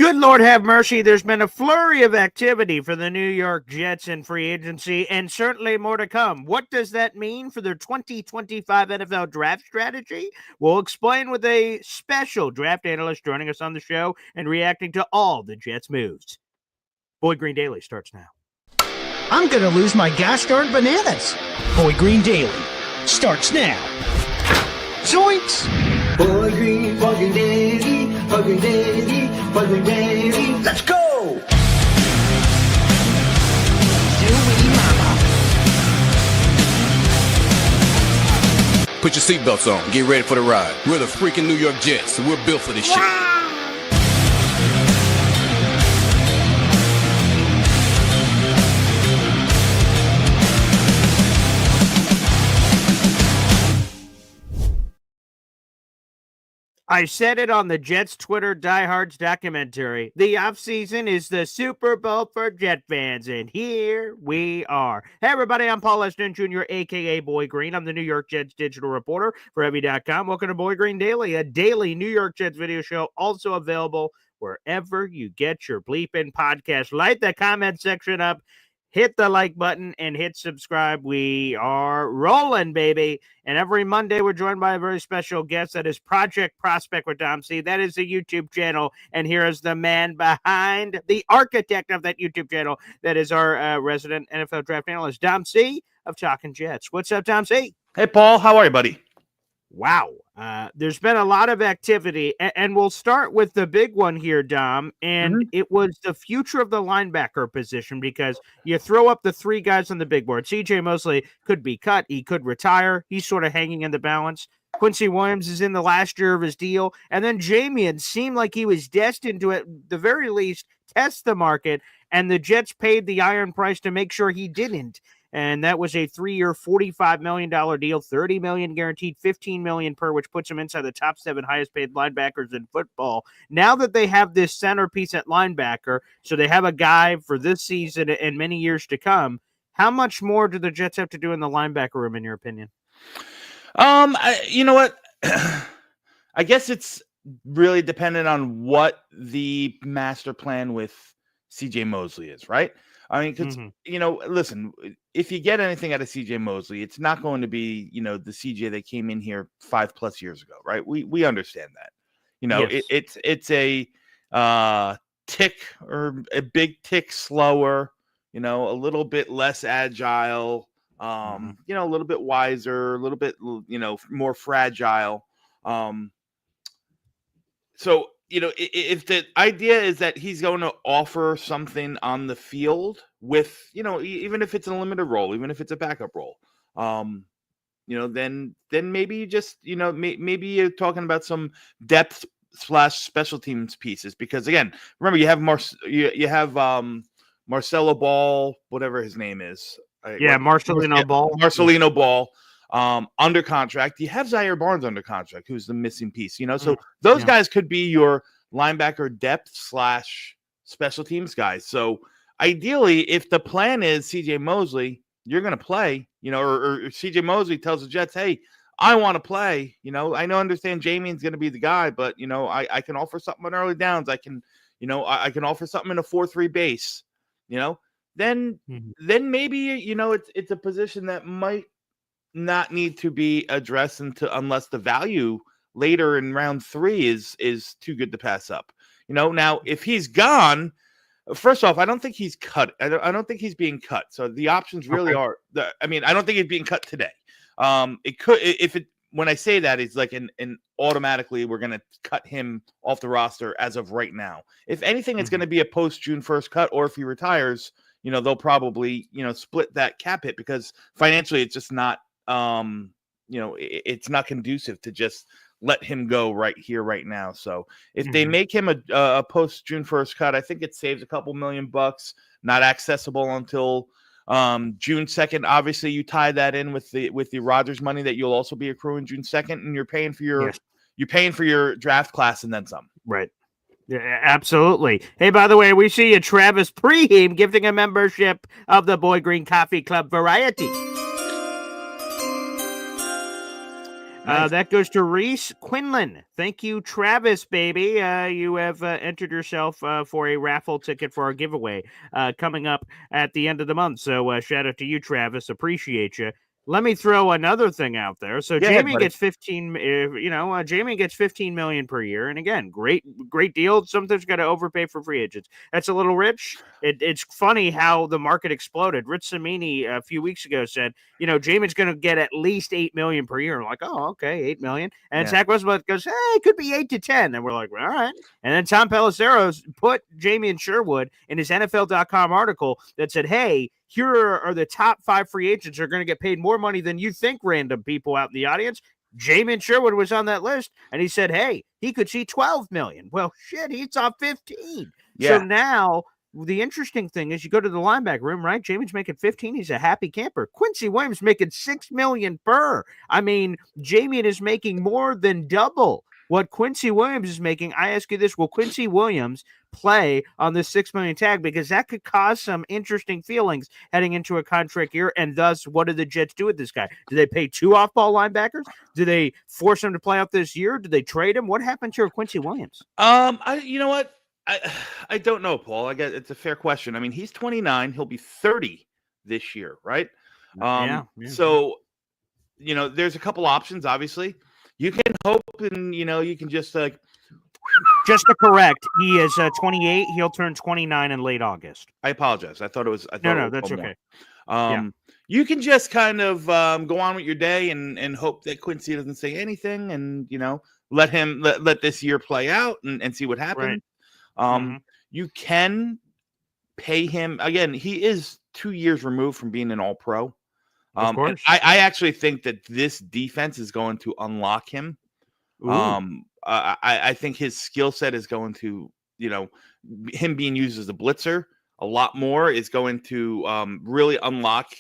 Good Lord have mercy. There's been a flurry of activity for the New York Jets in free agency, and certainly more to come. What does that mean for their 2025 NFL draft strategy? We'll explain with a special draft analyst joining us on the show and reacting to all the Jets' moves. Boy Green Daily starts now. I'm going to lose my gosh-darn bananas. Boy Green Daily starts now. Zoinks! Boy Green Daily, Boy Green Daily, Boy Green Daily. Let's go! Put your seatbelts on. Get ready for the ride. We're the freaking New York Jets, so we're built for this shit. I said it on the Jets Twitter Diehards documentary. The offseason is the Super Bowl for Jet fans, and here we are. Hey, everybody, I'm Paul Eston Jr., a.k.a. Boy Green. I'm the New York Jets digital reporter for Heavy.com. Welcome to Boy Green Daily, a daily New York Jets video show, also available wherever you get your bleeping podcast. Light the comment section up. Hit the like button and hit subscribe. We are rolling, baby. And every Monday, we're joined by a very special guest. That is Project Prospect with Dom C. That is the YouTube channel. And here is the man behind, the architect of that YouTube channel. That is our resident NFL draft analyst, Dom C. of Talking Jets. What's up, Dom C? Hey, Paul. How are you, buddy? Wow. There's been a lot of activity, and we'll start with the big one here, Dom, and it was the future of the linebacker position, because you throw up the three guys on the big board. C.J. Mosley could be cut. He could retire. He's sort of hanging in the balance. Quincy Williams is in the last year of his deal, and then Jamian seemed like he was destined to, at the very least, test the market, and the Jets paid the iron price to make sure he didn't. And that was a 3-year, $45 million deal, $30 million guaranteed, $15 million per, which puts him inside the top 7 highest paid linebackers in football. Now that they have this centerpiece at linebacker, so they have a guy for this season and many years to come, how much more do the Jets have to do in the linebacker room, in your opinion? You know what? I guess it's really dependent on what the master plan with C.J. Mosley is, right? I mean, because, listen, if you get anything out of C.J. Mosley, it's not going to be, the C.J. that came in here 5+ years ago, right? We understand that. Yes. It's a tick, or a big tick slower, a little bit less agile, a little bit wiser, a little bit, more fragile. So, if the idea is that he's going to offer something on the field with, even if it's a limited role, even if it's a backup role, then maybe you just, maybe you're talking about some depth / special teams pieces, because again, remember you have Marcelo Ball, whatever his name is. Marcelino Ball. Under contract. You have Zaire Barnes under contract, who's the missing piece, so those guys could be your linebacker depth / special teams guys. So ideally, if the plan is CJ Mosley, you're going to play, or CJ Mosley tells the Jets, hey, I want to play, I understand Jamian's going to be the guy, but I can offer something on early downs. I can, I can offer something in a 4-3 base, then maybe, it's a position that might not need to be addressed unless the value later in round 3 is too good to pass up. Now if he's gone, first off, I don't think he's cut. I don't think he's being cut. So the options really are. I don't think he's being cut today. It could, when I say that, it's like an automatically we're going to cut him off the roster as of right now. If anything, it's going to be a post June 1st cut, or if he retires, they'll probably split that cap hit, because financially it's just not. It's not conducive to just let him go right here, right now. So if they make him a post June 1st cut, I think it saves a couple $1 million, not accessible until June 2nd. Obviously, you tie that in with the Rodgers money that you'll also be accruing June 2nd, and you're paying for your draft class and then some. Right. Yeah, absolutely. Hey, by the way, we see you, Travis Preheim, gifting a membership of the Boy Green Coffee Club Variety. Nice. That goes to Reese Quinlan. Thank you, Travis, baby. You have entered yourself for a raffle ticket for our giveaway coming up at the end of the month. So shout out to you, Travis. Appreciate you. Let me throw another thing out there. So Go ahead, Jamie buddy. gets 15. Jamie gets 15 million per year, and again, great deal. Sometimes got to overpay for free agents. That's a little rich. It's funny how the market exploded. Rich Samini a few weeks ago said, Jamie's going to get at least 8 million per year. I'm like, oh, okay, 8 million. And Yeah. Zach Westbrook goes, hey, it could be 8 to 10. And we're like, all right. And then Tom Pelissero put Jamie and Sherwood in his NFL.com article that said, hey, here are the top 5 free agents who are going to get paid more money than you think, random people out in the audience. Jamin Sherwood was on that list, and he said, hey, he could see 12 million. Well, shit, he's off 15. Yeah. So now the interesting thing is you go to the linebacker room, right? Jamie's making 15. He's a happy camper. Quincy Williams making 6 million per. I mean, Jamie is making more than double what Quincy Williams is making. I ask you this, will Quincy Williams play on this 6 million tag? Because that could cause some interesting feelings heading into a contract year. And thus, what do the Jets do with this guy? Do they pay 2 off-ball linebackers? Do they force him to play out this year? Do they trade him? What happened to Quincy Williams? You know what? I don't know, Paul. I guess it's a fair question. I mean, he's 29. He'll be 30 this year, right? Yeah. So, there's a couple options, obviously. You can hope and, you can just just to correct, he is 28. He'll turn 29 in late August. I apologize. I thought it was. No, that's okay. You can just kind of go on with your day and hope that Quincy doesn't say anything and, let this year play out and see what happens. Right. You can pay him. Again, he is 2 years removed from being an all-pro. Of course. I actually think that this defense is going to unlock him. I think his skill set is going to, him being used as a blitzer a lot more is going to really unlock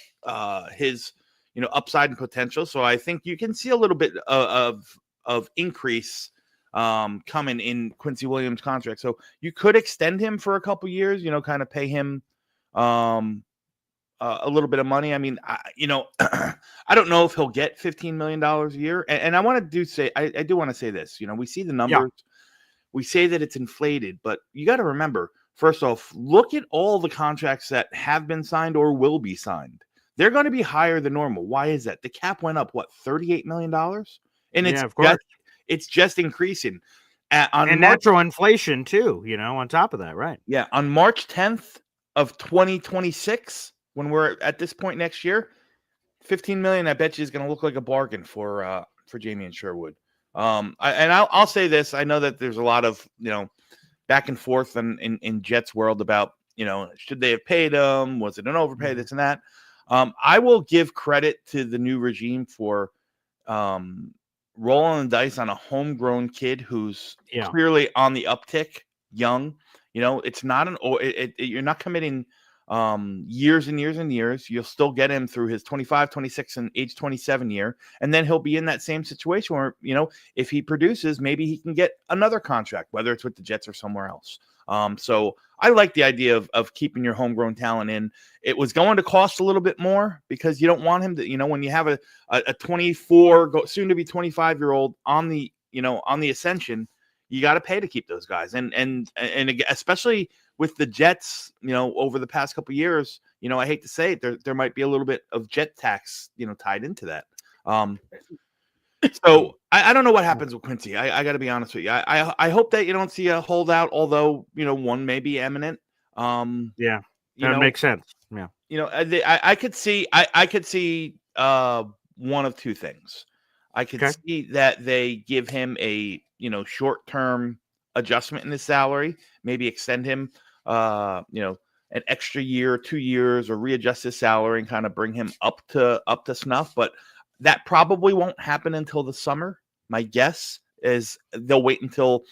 his, upside and potential. So I think you can see a little bit of increase coming in Quincy Williams' contract. So you could extend him for a couple years, kind of pay him a little bit of money. I mean, I don't know if he'll get $15 million a year. And I want to I do want to say this, we see the numbers, we say that it's inflated, but you got to remember, first off, look at all the contracts that have been signed or will be signed. They're going to be higher than normal. Why is that? The cap went up, $38 million? And it's just increasing. And natural inflation too, on top of that, right? Yeah. On March 10th of 2026, when we're at this point next year, $15 million, I bet you, is going to look like a bargain for Jamie and Sherwood. I'll say this. I know that there's a lot of, back and forth in Jets world about, should they have paid him? Was it an overpay? This and that. I will give credit to the new regime for rolling the dice on a homegrown kid who's clearly on the uptick, young. It's not you're not committing years and years and years. You'll still get him through his 25, 26, and age 27 year. And then he'll be in that same situation where, if he produces, maybe he can get another contract, whether it's with the Jets or somewhere else. So I like the idea of keeping your homegrown talent in. It was going to cost a little bit more because you don't want him to, when you have a 24, soon to be 25-year-old on the ascension, you got to pay to keep those guys. And especially with the Jets, over the past couple of years, I hate to say it, there might be a little bit of jet tax, tied into that. So I don't know what happens with Quincy. I got to be honest with you. I hope that you don't see a holdout, although, one may be imminent. That makes sense. Yeah. I could see one of two things. I could see that they give him a, short-term adjustment in his salary, maybe extend him, an extra year, 2 years, or readjust his salary and kind of bring him up to snuff. But that probably won't happen until the summer. My guess is they'll wait until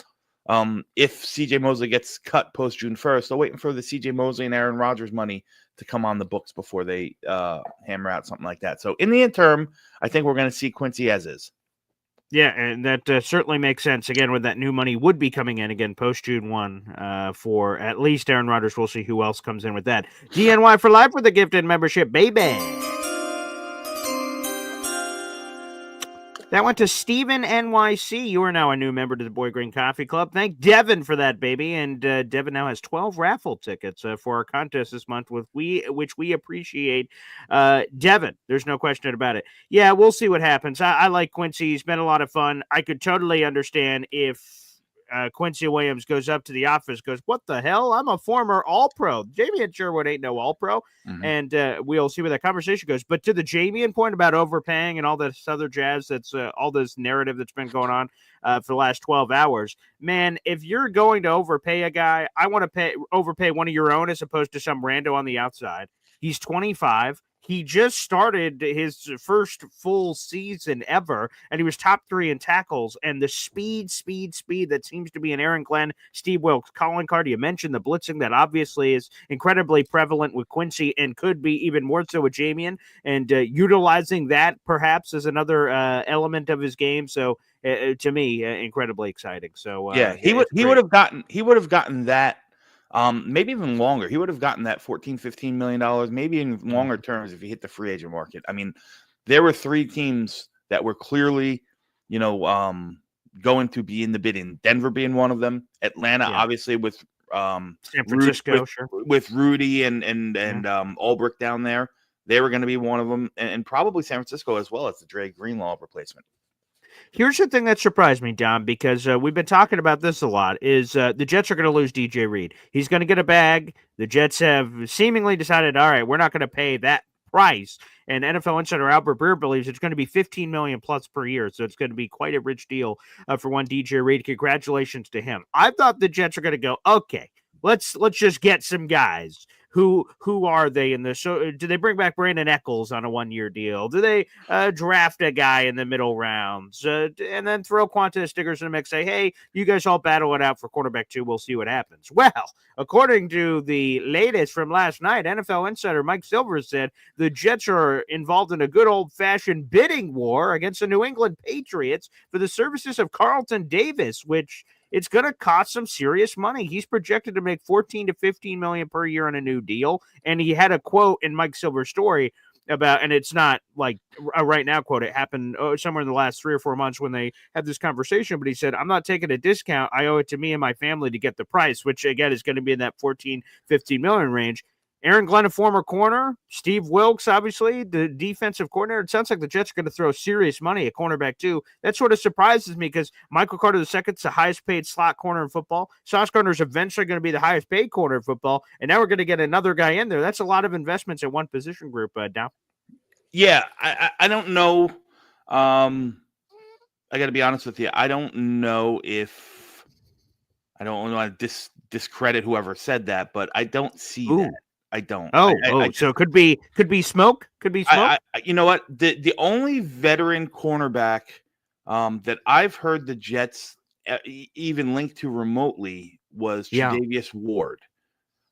if CJ Mosley gets cut post June 1st, they're waiting for the CJ Mosley and Aaron Rodgers money to come on the books before they hammer out something like that. So in the interim, I think we're going to see Quincy as is. Yeah, and that certainly makes sense. Again, when that new money would be coming in again post June 1 for at least Aaron Rodgers. We'll see who else comes in with that. DNY for life with a gifted membership, baby. That went to Steven NYC. You are now a new member to the Boy Green Coffee Club. Thank Devin for that, baby. And Devin now has 12 raffle tickets for our contest this month, which we appreciate. Devin, there's no question about it. Yeah, we'll see what happens. I like Quincy. He's been a lot of fun. I could totally understand if Quincy Williams goes up to the office, goes, "What the hell? I'm a former All-Pro. Jamian Sherwood ain't no All-Pro." Mhm. And we'll see where that conversation goes. But to the Jamian point about overpaying and all this other jazz, that's all this narrative that's been going on for the last 12 hours. Man, if you're going to overpay a guy, I want to overpay one of your own as opposed to some rando on the outside. He's 25. He just started his first full season ever, and he was top 3 in tackles. And the speed that seems to be an Aaron Glenn, Steve Wilks calling card. You mentioned the blitzing that obviously is incredibly prevalent with Quincy and could be even more so with Jamian, and utilizing that perhaps as another element of his game. So to me, incredibly exciting. So yeah, he would have gotten that. Maybe even longer. He would have gotten that $14-15 million, maybe in longer terms if he hit the free agent market. I mean, there were 3 teams that were clearly, going to be in the bidding. Denver being one of them. Atlanta, obviously, with San Francisco, with Rudy and Ulbrich down there. They were going to be one of them, and probably San Francisco as well as the Dre Greenlaw replacement. Here's the thing that surprised me, Dom, because we've been talking about this a lot, is the Jets are going to lose DJ Reed. He's going to get a bag. The Jets have seemingly decided, all right, we're not going to pay that price. And NFL insider Albert Breer believes it's going to be $15 million plus per year. So it's going to be quite a rich deal for one DJ Reed. Congratulations to him. I thought the Jets are going to go, okay, let's just get some guys. Who are they in this? So do they bring back Brandon Eccles on a 1-year deal? Do they draft a guy in the middle rounds and then throw Quanta Stickers in the mix? Say, hey, you guys all battle it out for quarterback 2. We'll see what happens. Well, according to the latest from last night, NFL insider Mike Silver said the Jets are involved in a good old-fashioned bidding war against the New England Patriots for the services of Carlton Davis, which it's going to cost some serious money. He's projected to make $14 to $15 million per year on a new deal. And he had a quote in Mike Silver's story about, and it's not like a right now quote. It happened somewhere in the last 3 or 4 months when they had this conversation. But he said, I'm not taking a discount. I owe it to me and my family to get the price, which again is going to be in that 14, 15 million range. Aaron Glenn, a former corner. Steve Wilks, obviously, the defensive coordinator. It sounds like the Jets are going to throw serious money at cornerback, too. That sort of surprises me because Michael Carter II is the highest-paid slot corner in football. Sauce Gardner is eventually going to be the highest-paid corner in football, and now we're going to get another guy in there. That's a lot of investments in one position group, Down. Yeah, I don't know. I got to be honest with you. I don't know if – I don't want to discredit whoever said that, but I don't see that. I don't. So it could be smoke. Could be smoke. You know what? The only veteran cornerback that I've heard the Jets even linked to remotely was Tre'Davious Ward.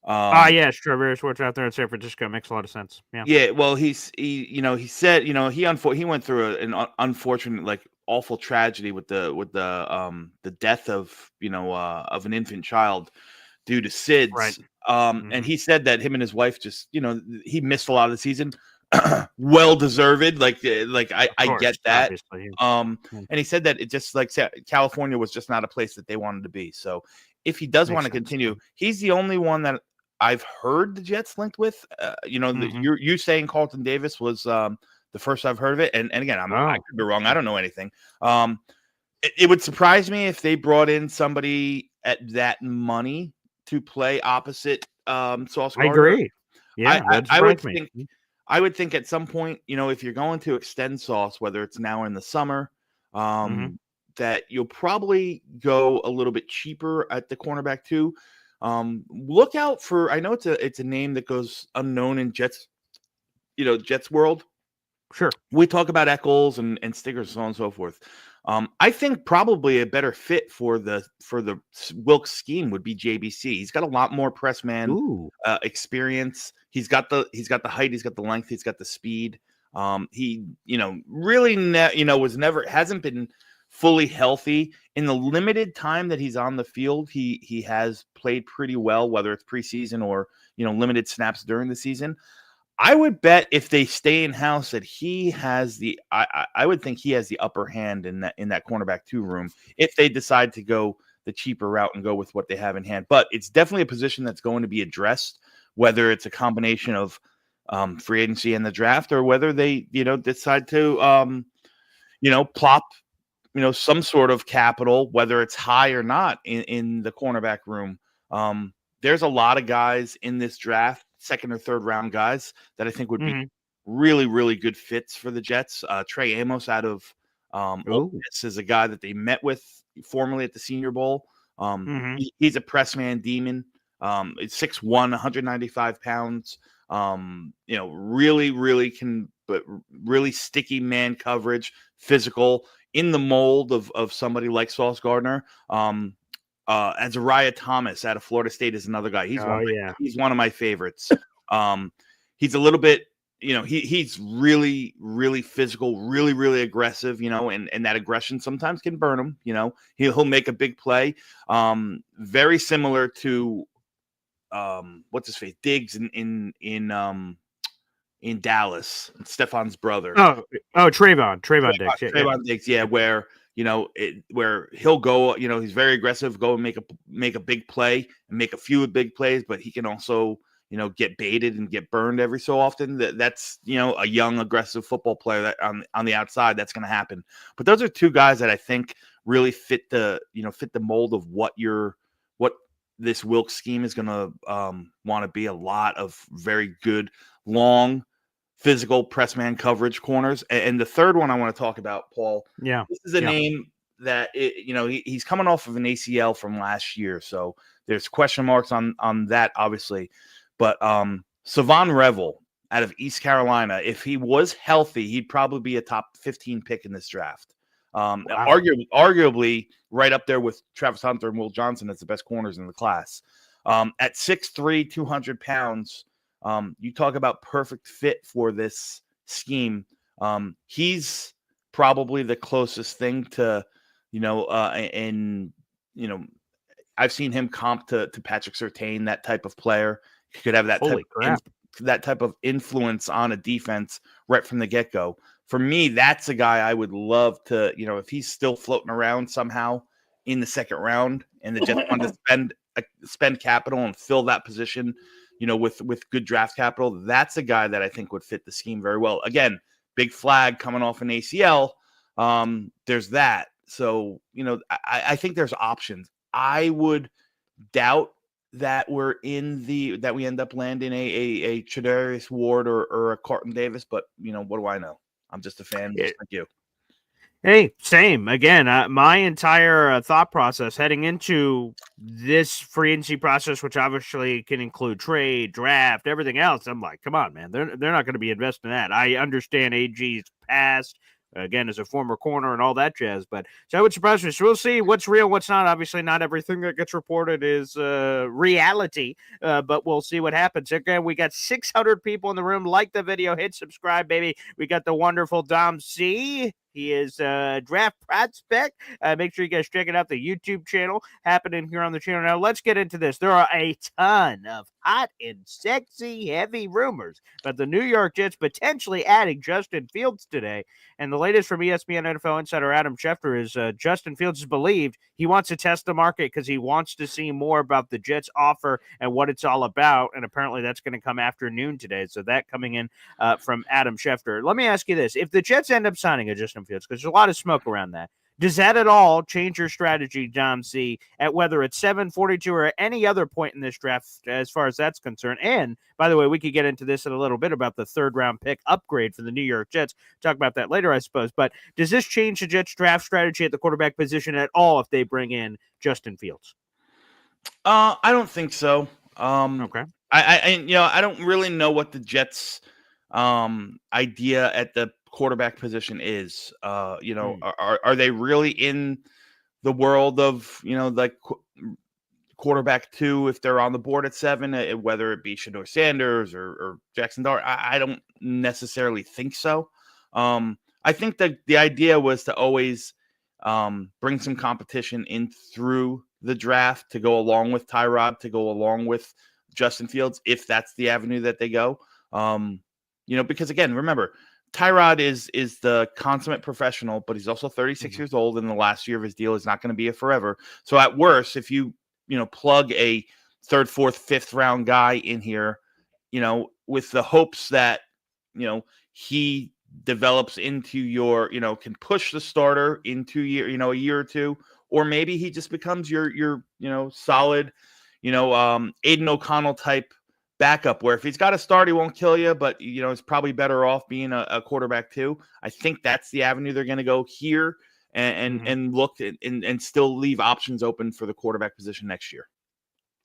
Yes, Tre'Davious Ward's out there in San Francisco. Makes a lot of sense. Yeah. Yeah. Well, he said he went through an unfortunate awful tragedy with the death of of an infant child due to SIDS. Right. And he said that him and his wife just, he missed a lot of the season. Well deserved. I get that. And he said that it just California was just not a place that they wanted to be. So if he does want to continue, he's the only one that I've heard the Jets linked with. You saying Carlton Davis was the first I've heard of it. And again, I could be wrong. I don't know anything. It would surprise me if they brought in somebody at that money to play opposite Sauce Gardner. I agree. Yeah, I would think at some point, if you're going to extend Sauce, whether it's now in the summer, that you'll probably go a little bit cheaper at the cornerback too. Look out for. I know it's a name that goes unknown in Jets, Jets world. Sure, we talk about Eccles and Stickers, so on and so forth. I think probably a better fit for the Wilks scheme would be JBC. He's got a lot more press man experience. He's got the height, he's got the length, he's got the speed. He hasn't been fully healthy in the limited time that he's on the field. He has played pretty well, whether it's preseason or limited snaps during the season. I would bet if they stay in house that he has the I would think he has the upper hand in that cornerback 2 room if they decide to go the cheaper route and go with what they have in hand. But it's definitely a position that's going to be addressed, whether it's a combination of free agency and the draft, or whether they decide to plop some sort of capital, whether it's high or not, in the cornerback room. There's a lot of guys in this draft, second or third round guys, that I think would be really, really good fits for the Jets. Trey Amos out of Ole Miss is a guy that they met with formerly at the Senior Bowl. He's a press man demon. It's 6'1", 195 pounds. Really, really but really sticky man coverage, physical, in the mold of somebody like Sauce Gardner. Azariah Thomas out of Florida State is another guy. He's one of my favorites. He's a little bit, he's really, really physical, really, really aggressive, and that aggression sometimes can burn him. He'll make a big play. Very similar to what's his face, Diggs in Dallas, Stefan's brother. Trayvon Diggs. Trayvon Diggs, where where he'll go, he's very aggressive, go and make a big play and make a few big plays, but he can also, get baited and get burned every so often. That's a young, aggressive football player that on the outside, that's going to happen. But those are two guys that I think really fit the mold of what this Wilkes scheme is going to want to be. A lot of very good, long, physical press man coverage corners. And the third one I want to talk about, Paul. Yeah. This is a name that, he's coming off of an ACL from last year. So there's question marks on that, obviously. But Savon Revel out of East Carolina, if he was healthy, he'd probably be a top 15 pick in this draft. Arguably right up there with Travis Hunter and Will Johnson as the best corners in the class. At 6'3", 200 pounds, you talk about perfect fit for this scheme. He's probably the closest thing to, I've seen him comp to Patrick Surtain, that type of player. He could have that type of influence on a defense right from the get-go. For me, that's a guy I would love to, if he's still floating around somehow in the second round and the Jets want to spend capital and fill that position, with good draft capital, that's a guy that I think would fit the scheme very well. Again, big flag coming off an ACL. There's that. So, I think there's options. I would doubt that that we end up landing a Tre'Davious Ward or a Carlton Davis, but what do I know? I'm just a fan, just like you. Hey, same. Again, my entire thought process heading into this free agency process, which obviously can include trade, draft, everything else, I'm like, come on, man. They're not going to be investing in that. I understand AG's past, again, as a former corner and all that jazz, but so that would surprise me. So we'll see what's real, what's not. Obviously, not everything that gets reported is reality, but we'll see what happens. Again, we got 600 people in the room. Like the video, hit subscribe, baby. We got the wonderful Dom C. He is a draft prospect. Make sure you guys check it out, the YouTube channel happening here on the channel. Now, let's get into this. There are a ton of hot and sexy, heavy rumors about the New York Jets potentially adding Justin Fields today. And the latest from ESPN NFL insider Adam Schefter is Justin Fields is believed he wants to test the market because he wants to see more about the Jets offer and what it's all about. And apparently that's going to come after noon today. So that coming in from Adam Schefter. Let me ask you this. If the Jets end up signing a Justin Fields, because there's a lot of smoke around that, does that at all change your strategy, Dom C, at whether it's 742 or any other point in this draft as far as that's concerned? And by the way, we could get into this in a little bit about the third round pick upgrade for the New York Jets. Talk about that later, I suppose. But does this change the Jets draft strategy at the quarterback position at all if they bring in Justin Fields? I don't think so. Okay. I don't really know what the Jets idea at the quarterback position is. Are they really in the world of like quarterback 2 if they're on the board at 7, whether it be Shedeur Sanders or Jackson Dart? I don't necessarily think so. I think that the idea was to always bring some competition in through the draft to go along with Tyrod, to go along with Justin Fields, if that's the avenue that they go. Because again, remember, Tyrod is the consummate professional, but he's also 36 years old, and the last year of his deal is not going to be a forever. So at worst, if you plug a third, fourth, fifth round guy in here, with the hopes that he develops into your, can push the starter into a year or two, or maybe he just becomes your solid, Aiden O'Connell type backup, where if he's got to start, he won't kill you, but it's probably better off being a quarterback too. I think that's the avenue they're going to go here, and look and still leave options open for the quarterback position next year.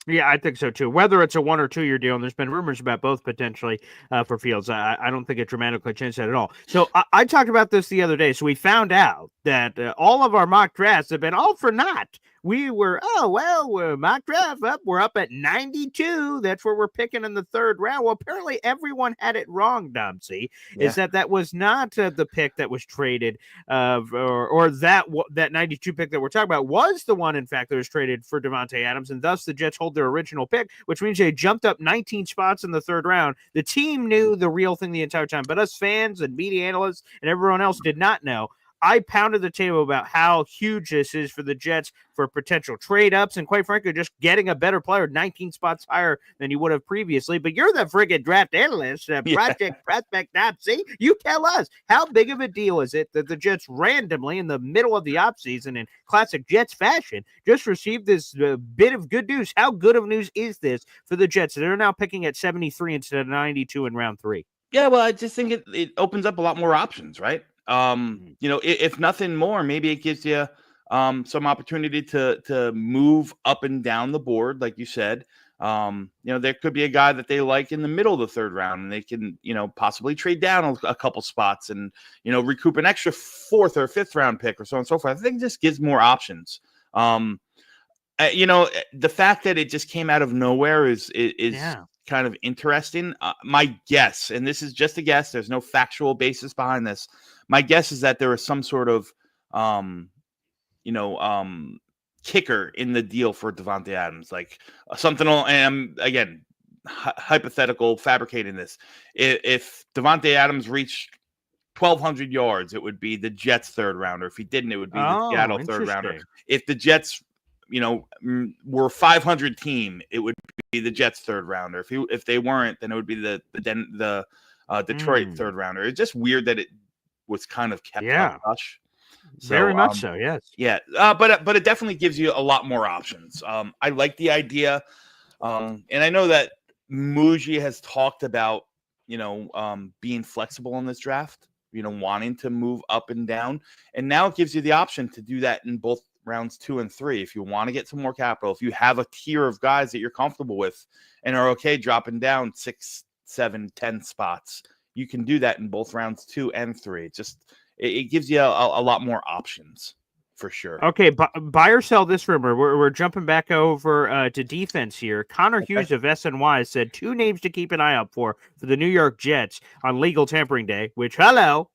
Yeah, I think so too. Whether it's a 1 or 2 year deal, and there's been rumors about both potentially for Fields, I don't think it dramatically changed that at all. So I talked about this the other day. So we found out that all of our mock drafts have been all for naught. We were, we're mock draft up. We're up at 92. That's where we're picking in the third round. Well, apparently everyone had it wrong, Domsey. Yeah. Is that was not the pick that was traded, or that 92 pick that we're talking about was the one, in fact, that was traded for Davante Adams, and thus the Jets hold their original pick, which means they jumped up 19 spots in the third round. The team knew the real thing the entire time, but us fans and media analysts and everyone else did not know. I pounded the table about how huge this is for the Jets for potential trade-ups and, quite frankly, just getting a better player 19 spots higher than you would have previously. But you're the friggin' draft analyst, Project Prospect Opsy. You tell us, how big of a deal is it that the Jets randomly in the middle of the offseason in classic Jets fashion just received this bit of good news? How good of news is this for the Jets? They're now picking at 73 instead of 92 in round 3. Yeah, well, I just think it opens up a lot more options, right? If nothing more, maybe it gives you some opportunity to move up and down the board, like you said. There could be a guy that they like in the middle of the third round, and they can, possibly trade down a couple spots and, recoup an extra fourth or fifth round pick or so on and so forth. I think it just gives more options. The fact that it just came out of nowhere is kind of interesting. My guess, and this is just a guess, there's no factual basis behind this. My guess is that there was some sort of, kicker in the deal for Davante Adams, like something. And again, hypothetical, fabricating this. If Davante Adams reached 1,200 yards, it would be the Jets' third rounder. If he didn't, it would be the Seattle third rounder. If the Jets, were 500 team, it would be the Jets' third rounder. If they weren't, then it would be the Detroit third rounder. It's just weird that it was kind of kept hush. Very much so, yes. Yeah, but it definitely gives you a lot more options. I like the idea, and I know that Muji has talked about being flexible in this draft, wanting to move up and down, and now it gives you the option to do that in both rounds 2 and 3. If you want to get some more capital, if you have a tier of guys that you're comfortable with and are okay dropping down 6, 7, 10 spots, you can do that in both rounds 2 and 3. It gives you a lot more options for sure. Okay, buy or sell this rumor. We're jumping back over to defense here. Connor Hughes of SNY said 2 names to keep an eye out for the New York Jets on legal tampering day, which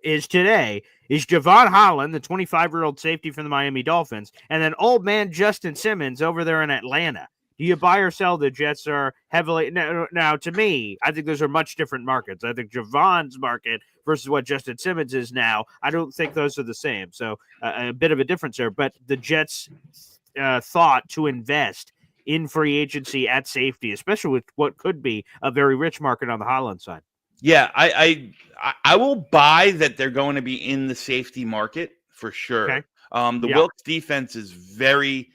is today, is Javon Holland, the 25-year-old safety from the Miami Dolphins, and then old man Justin Simmons over there in Atlanta. Do you buy or sell? The Jets are heavily now. To me, I think those are much different markets. I think Javon's market versus what Justin Simmons is now, I don't think those are the same. So a bit of a difference there. But the Jets thought to invest in free agency at safety, especially with what could be a very rich market on the Holland side. Yeah, I will buy that they're going to be in the safety market for sure. Okay. The Wilkes defense is very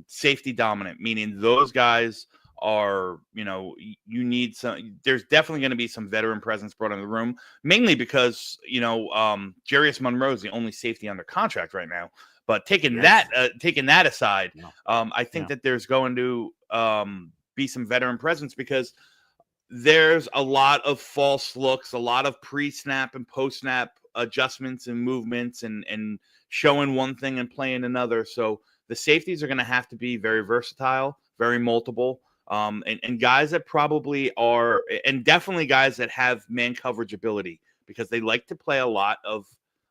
safety dominant, meaning those guys are, you need there's definitely going to be some veteran presence brought in the room, mainly because, Jarius Monroe is the only safety under contract right now. But taking that aside, I think that there's going to be some veteran presence because there's a lot of false looks, a lot of pre-snap and post-snap adjustments and movements and showing one thing and playing another. So the safeties are going to have to be very versatile, very multiple, and guys that probably are, and definitely guys that have man coverage ability because they like to play a lot of,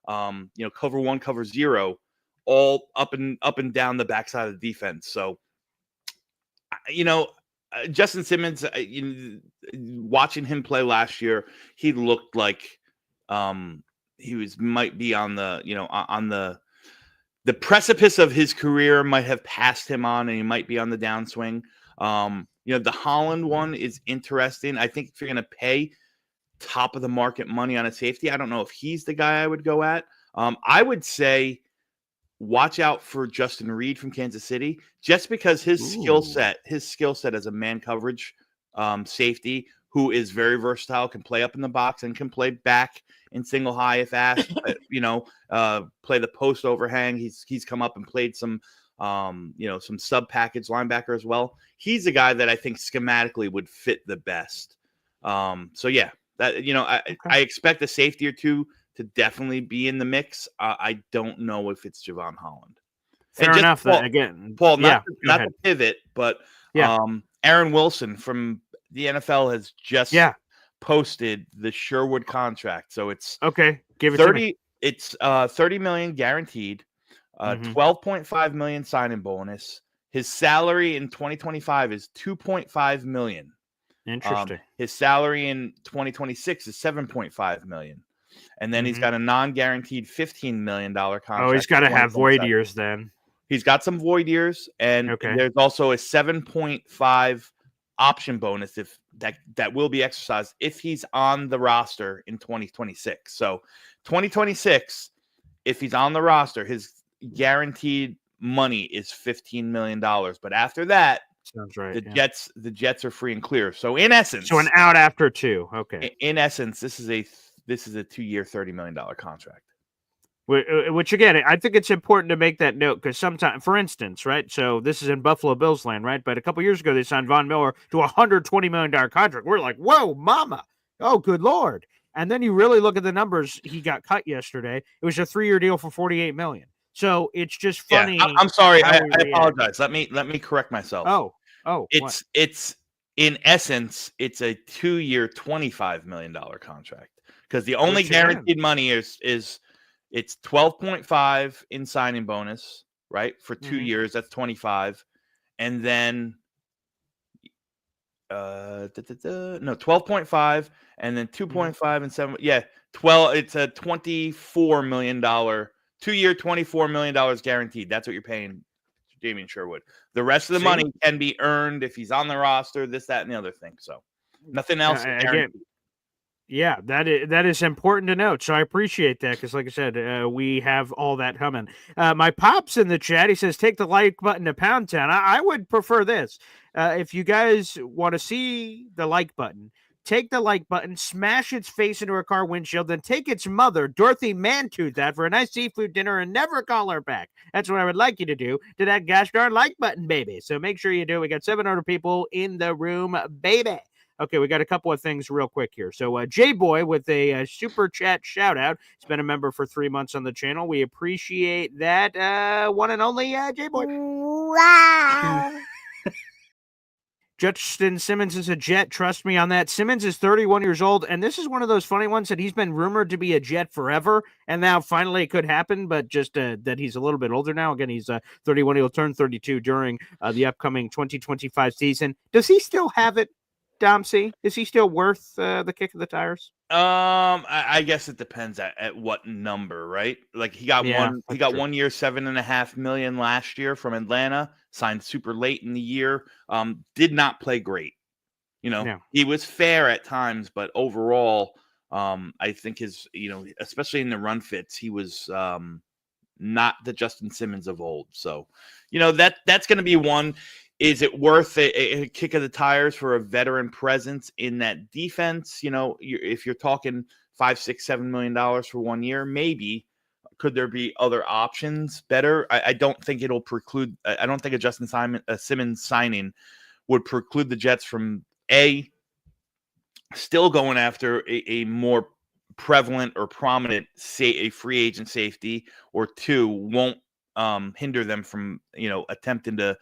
cover 1, cover 0, all up and down the backside of the defense. So, Justin Simmons, watching him play last year, he looked like might be on the precipice of his career, might have passed him on, and he might be on the downswing. The Holland one is interesting. I think if you're going to pay top of the market money on a safety, I don't know if he's the guy I would go at. I would say watch out for Justin Reed from Kansas City, just because his skill set as a man coverage safety, who is very versatile, can play up in the box and can play back in single high if asked. Play the post overhang. He's come up and played some sub package linebacker as well. He's a guy that I think schematically would fit the best. I expect a safety or two to definitely be in the mix. I don't know if it's Javon Holland. Fair enough. Paul, not to pivot, but Aaron Wilson from the NFL has just posted the Sherwood contract. So it's okay. Give it 30. To me. It's $30 million guaranteed, $12.5 million signing bonus. His salary in 2025 is $2.5 million. Interesting. His salary in 2026 is $7.5 million. And then he's got a non-guaranteed $15 million contract. Oh, he's got to have void years then. He's got some void years, and there's also a 7.5 option bonus if that will be exercised if he's on the roster in 2026. So 2026, if he's on the roster, his guaranteed money is $15 million. But after that, sounds right. The Jets are free and clear. So in essence, an out after 2. Okay. In essence, this is a 2-year, $30 million contract. Which again, I think it's important to make that note because sometimes, for instance, right? So this is in Buffalo Bills land, right? But a couple years ago, they signed Von Miller to a $120 million contract. We're like, whoa, mama. Oh, good Lord. And then you really look at the numbers. He got cut yesterday. It was a 3-year deal for $48 million. So it's just funny. Yeah, I'm sorry. I apologize. Let me correct myself. It's in essence, it's a 2-year, $25 million contract because the only guaranteed money is it's 12.5 in signing bonus, right? For 2 years, that's 25. And then 12.5 and then 2.5 and 7. Yeah, 12. It's a $24 million 2-year, $24 million guaranteed. That's what you're paying Damian Sherwood. The rest of the money can be earned if he's on the roster, this, that, and the other thing. So nothing else. Yeah, that is important to note. So I appreciate that because, like I said, we have all that humming. My pop's in the chat. He says, take the like button to Pound Town. I would prefer this. If you guys want to see the like button, take the like button, smash its face into a car windshield, then take its mother, Dorothy Mantooth, that for a nice seafood dinner and never call her back. That's what I would like you to do to that gosh darn like button, baby. So make sure you do. We got 700 people in the room, baby. Okay, we got a couple of things real quick here. So J-Boy with a super chat shout out. He's been a member for 3 months on the channel. We appreciate that. One and only J-Boy. Wow. Justin Simmons is a Jet. Trust me on that. Simmons is 31 years old, and this is one of those funny ones that he's been rumored to be a Jet forever, and now finally it could happen, but just that he's a little bit older now. Again, he's 31. He'll turn 32 during the upcoming 2025 season. Does he still have it? Dom C, is he still worth the kick of the tires? I guess it depends at what number, right? Like he got 1 year, $7.5 million last year from Atlanta, signed super late in the year. Did not play great. He was fair at times, but overall, I think his, especially in the run fits, he was not the Justin Simmons of old. So, that's going to be one. Is it worth a kick of the tires for a veteran presence in that defense? If you're talking $5, $6, $7 million for 1 year, maybe. Could there be other options better? I don't think it'll preclude. I don't think a Justin Simmons signing would preclude the Jets from still going after a more prevalent or prominent a free agent safety, or 2 won't hinder them from attempting to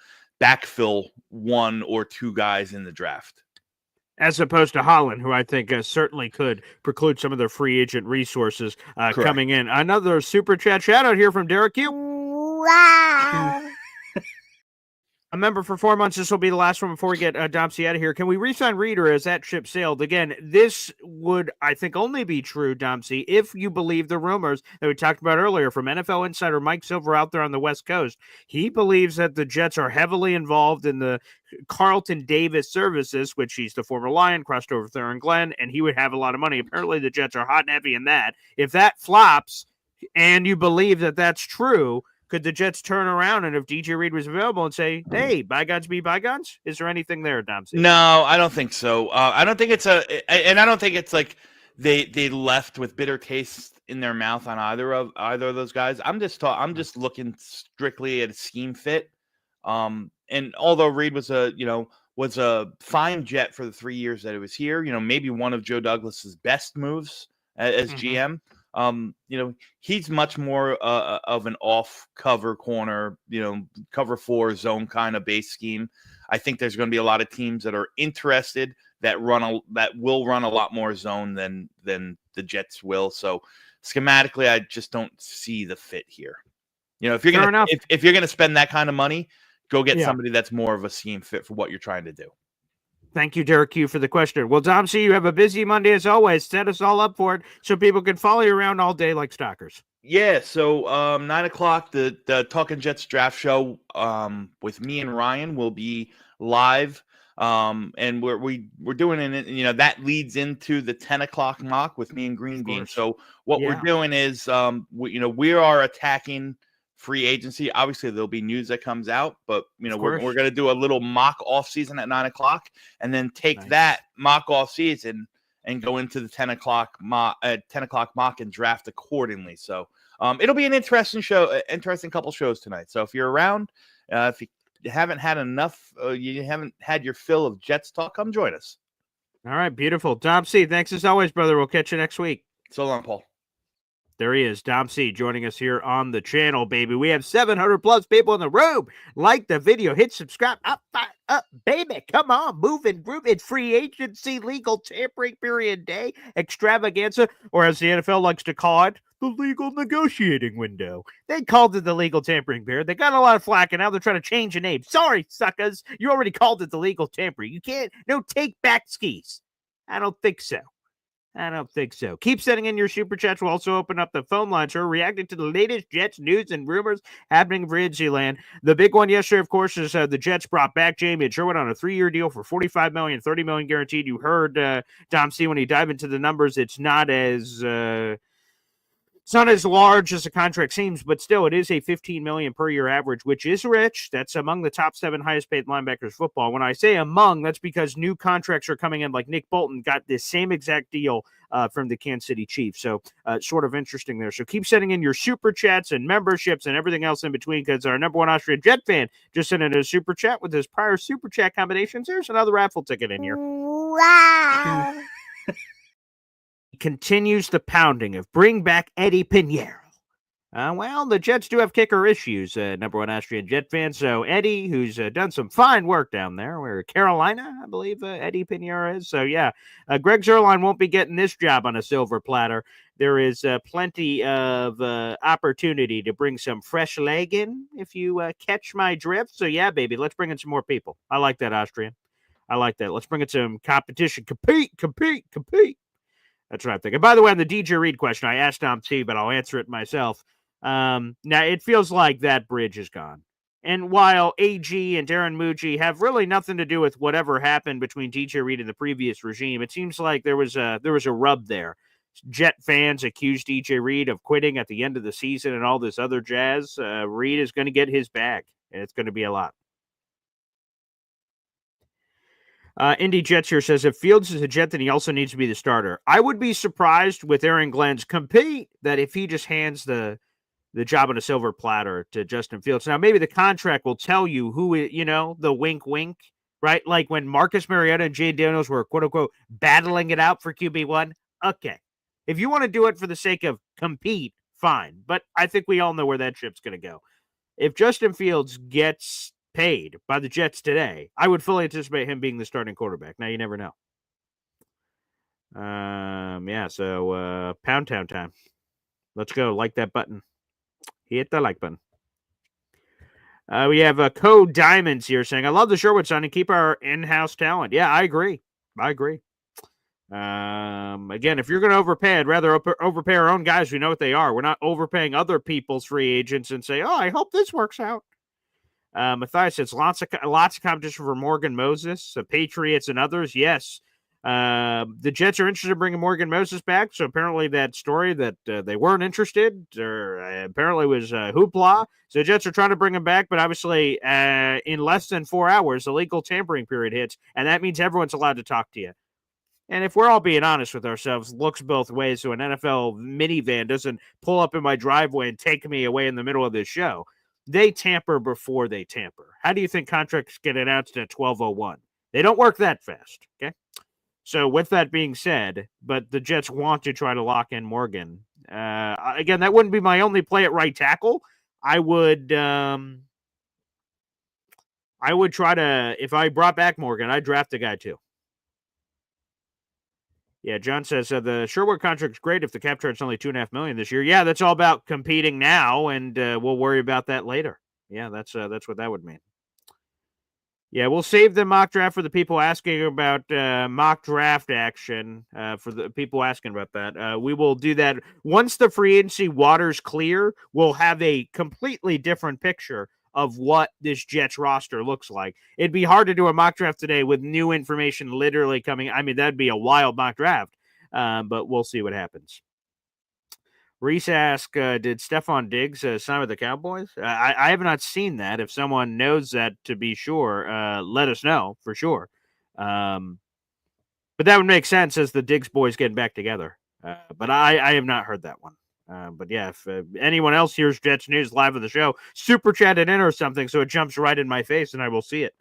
backfill 1 or 2 guys in the draft. As opposed to Holland, who I think certainly could preclude some of their free agent resources coming in. Another super chat shout out here from Derek Q. Wow. Remember, for 4 months, this will be the last one before we get Domsey out of here. Can we re-sign Reed, or has that ship sailed? Again, this would, I think, only be true, Domsey, if you believe the rumors that we talked about earlier from NFL insider Mike Silver out there on the West Coast. He believes that the Jets are heavily involved in the Carlton Davis services, which he's the former Lion, crossed over with Aaron Glenn, and he would have a lot of money. Apparently, the Jets are hot and heavy in that. If that flops, and you believe that that's true, could the Jets turn around and if DJ Reed was available and say, hey, bygones be bygones? Is there anything there, Domsey? No, I don't think so. I don't think and I don't think it's like they left with bitter taste in their mouth on either of those guys. I'm just looking strictly at a scheme fit. And although Reed was a fine Jet for the 3 years that it was here, maybe one of Joe Douglas's best moves as GM. He's much more of an off cover corner, cover 4 zone kind of base scheme. I think there's going to be a lot of teams that are interested that will run a lot more zone than the Jets will. So schematically, I just don't see the fit here. If you're gonna spend that kind of money, go get somebody that's more of a scheme fit for what you're trying to do. Thank you, Derek Q, for the question. Well, Domsey, you have a busy Monday as always. Set us all up for it so people can follow you around all day like stalkers. Yeah, so 9:00, the Talking Jets draft show with me and Ryan will be live, and we're doing it. That leads into the 10:00 mock with me and Green Bean. So what we're doing is we are attacking free agency. Obviously, there'll be news that comes out, but we're going to do a little mock off season at 9:00, and then take that mock off season and go into the 10:00 mock and draft accordingly. So it'll be an interesting show, interesting couple shows tonight. So if you're around, if you haven't had enough, you haven't had your fill of Jets talk, come join us. All right, beautiful. Dom C, thanks as always, brother. We'll catch you next week. So long, Paul. There he is, Dom C, joining us here on the channel, baby. We have 700 plus people in the room. Like the video, hit subscribe. Up, baby. Come on, move and groove. It's free agency, legal tampering period day, extravaganza, or as the NFL likes to call it, the legal negotiating window. They called it the legal tampering period. They got a lot of flack, and now they're trying to change the name. Sorry, suckers. You already called it the legal tampering. You can't, no take back skis. I don't think so. Keep sending in your super chats. We'll also open up the phone lines. We're reacting to the latest Jets news and rumors happening for Land. The big one yesterday, of course, is the Jets brought back Jamie Sherwood on a 3-year deal for $45 million, $30 million guaranteed. You heard Dom C when he dived into the numbers. It's not as large as the contract seems, but still, it is a $15 million per year average, which is rich. That's among the top 7 highest paid linebackers football. When I say among, that's because new contracts are coming in. Like Nick Bolton got the same exact deal from the Kansas City Chiefs. So sort of interesting there. So keep sending in your super chats and memberships and everything else in between, because our number one Austrian Jet fan just sent in a super chat with his prior super chat combinations. There's another raffle ticket in here. Wow. Continues the pounding of bring back Eddie Pinheiro. Well, the Jets do have kicker issues, number one Austrian Jet fan. So Eddie, who's done some fine work down there, where Carolina, I believe Eddie Pinheiro is. So yeah, Greg Zuerlein won't be getting this job on a silver platter. There is plenty of opportunity to bring some fresh leg in, if you catch my drift. So yeah, baby, let's bring in some more people. I like that, Austrian. I like that. Let's bring in some competition. Compete. That's what I'm thinking. By the way, on the DJ Reed question, I asked Dom T, but I'll answer it myself. Now, it feels like that bridge is gone. And while AG and Darren Muji have really nothing to do with whatever happened between DJ Reed and the previous regime, it seems like there was a rub there. Jet fans accused DJ Reed of quitting at the end of the season and all this other jazz. Reed is going to get his bag, and it's going to be a lot. Indy Jets here says, if Fields is a Jet, then he also needs to be the starter. I would be surprised with Aaron Glenn's compete that if he just hands the job on a silver platter to Justin Fields. Now, maybe the contract will tell you who, the wink, right? Like when Marcus Mariota and Jay Daniels were, quote unquote, battling it out for QB1. Okay. If you want to do it for the sake of compete, fine. But I think we all know where that ship's going to go. If Justin Fields gets paid by the Jets today, I would fully anticipate him being the starting quarterback. Now, you never know. So Pound Town time. Let's go. Like that button. Hit the like button. We have Code Diamonds here saying, I love the Sherwood signing. Keep our in-house talent. Yeah, I agree. Again, if you're going to overpay, I'd rather overpay our own guys. We know what they are. We're not overpaying other people's free agents and say, I hope this works out. Matthias says lots of competition for Morgan Moses, the Patriots and others. Yes. The Jets are interested in bringing Morgan Moses back. So apparently that story that they weren't interested or apparently was hoopla. So the Jets are trying to bring him back, but obviously in less than 4 hours, the legal tampering period hits, and that means everyone's allowed to talk to you. And if we're all being honest with ourselves, looks both ways. So an NFL minivan doesn't pull up in my driveway and take me away in the middle of this show. They tamper before they tamper. How do you think contracts get announced at 12:01? They don't work that fast, okay? So with that being said, but the Jets want to try to lock in Morgan. Again, that wouldn't be my only play at right tackle. I would try to, if I brought back Morgan, I'd draft a guy too. Yeah, John says the Sherwood contract's great if the cap chart's only $2.5 million this year. Yeah, that's all about competing now, and we'll worry about that later. Yeah, that's what that would mean. Yeah, we'll save the mock draft for the people asking about mock draft action. For the people asking about that, we will do that once the free agency waters clear. We'll have a completely different picture of what this Jets roster looks like. It'd be hard to do a mock draft today with new information literally coming. I mean, that'd be a wild mock draft, but we'll see what happens. Reese asked, did Stephon Diggs sign with the Cowboys? I have not seen that. If someone knows that, to be sure, let us know for sure. But that would make sense as the Diggs boys getting back together. But I have not heard that one. But yeah, if anyone else hears Jets news live on the show, super chat it in or something so it jumps right in my face and I will see it.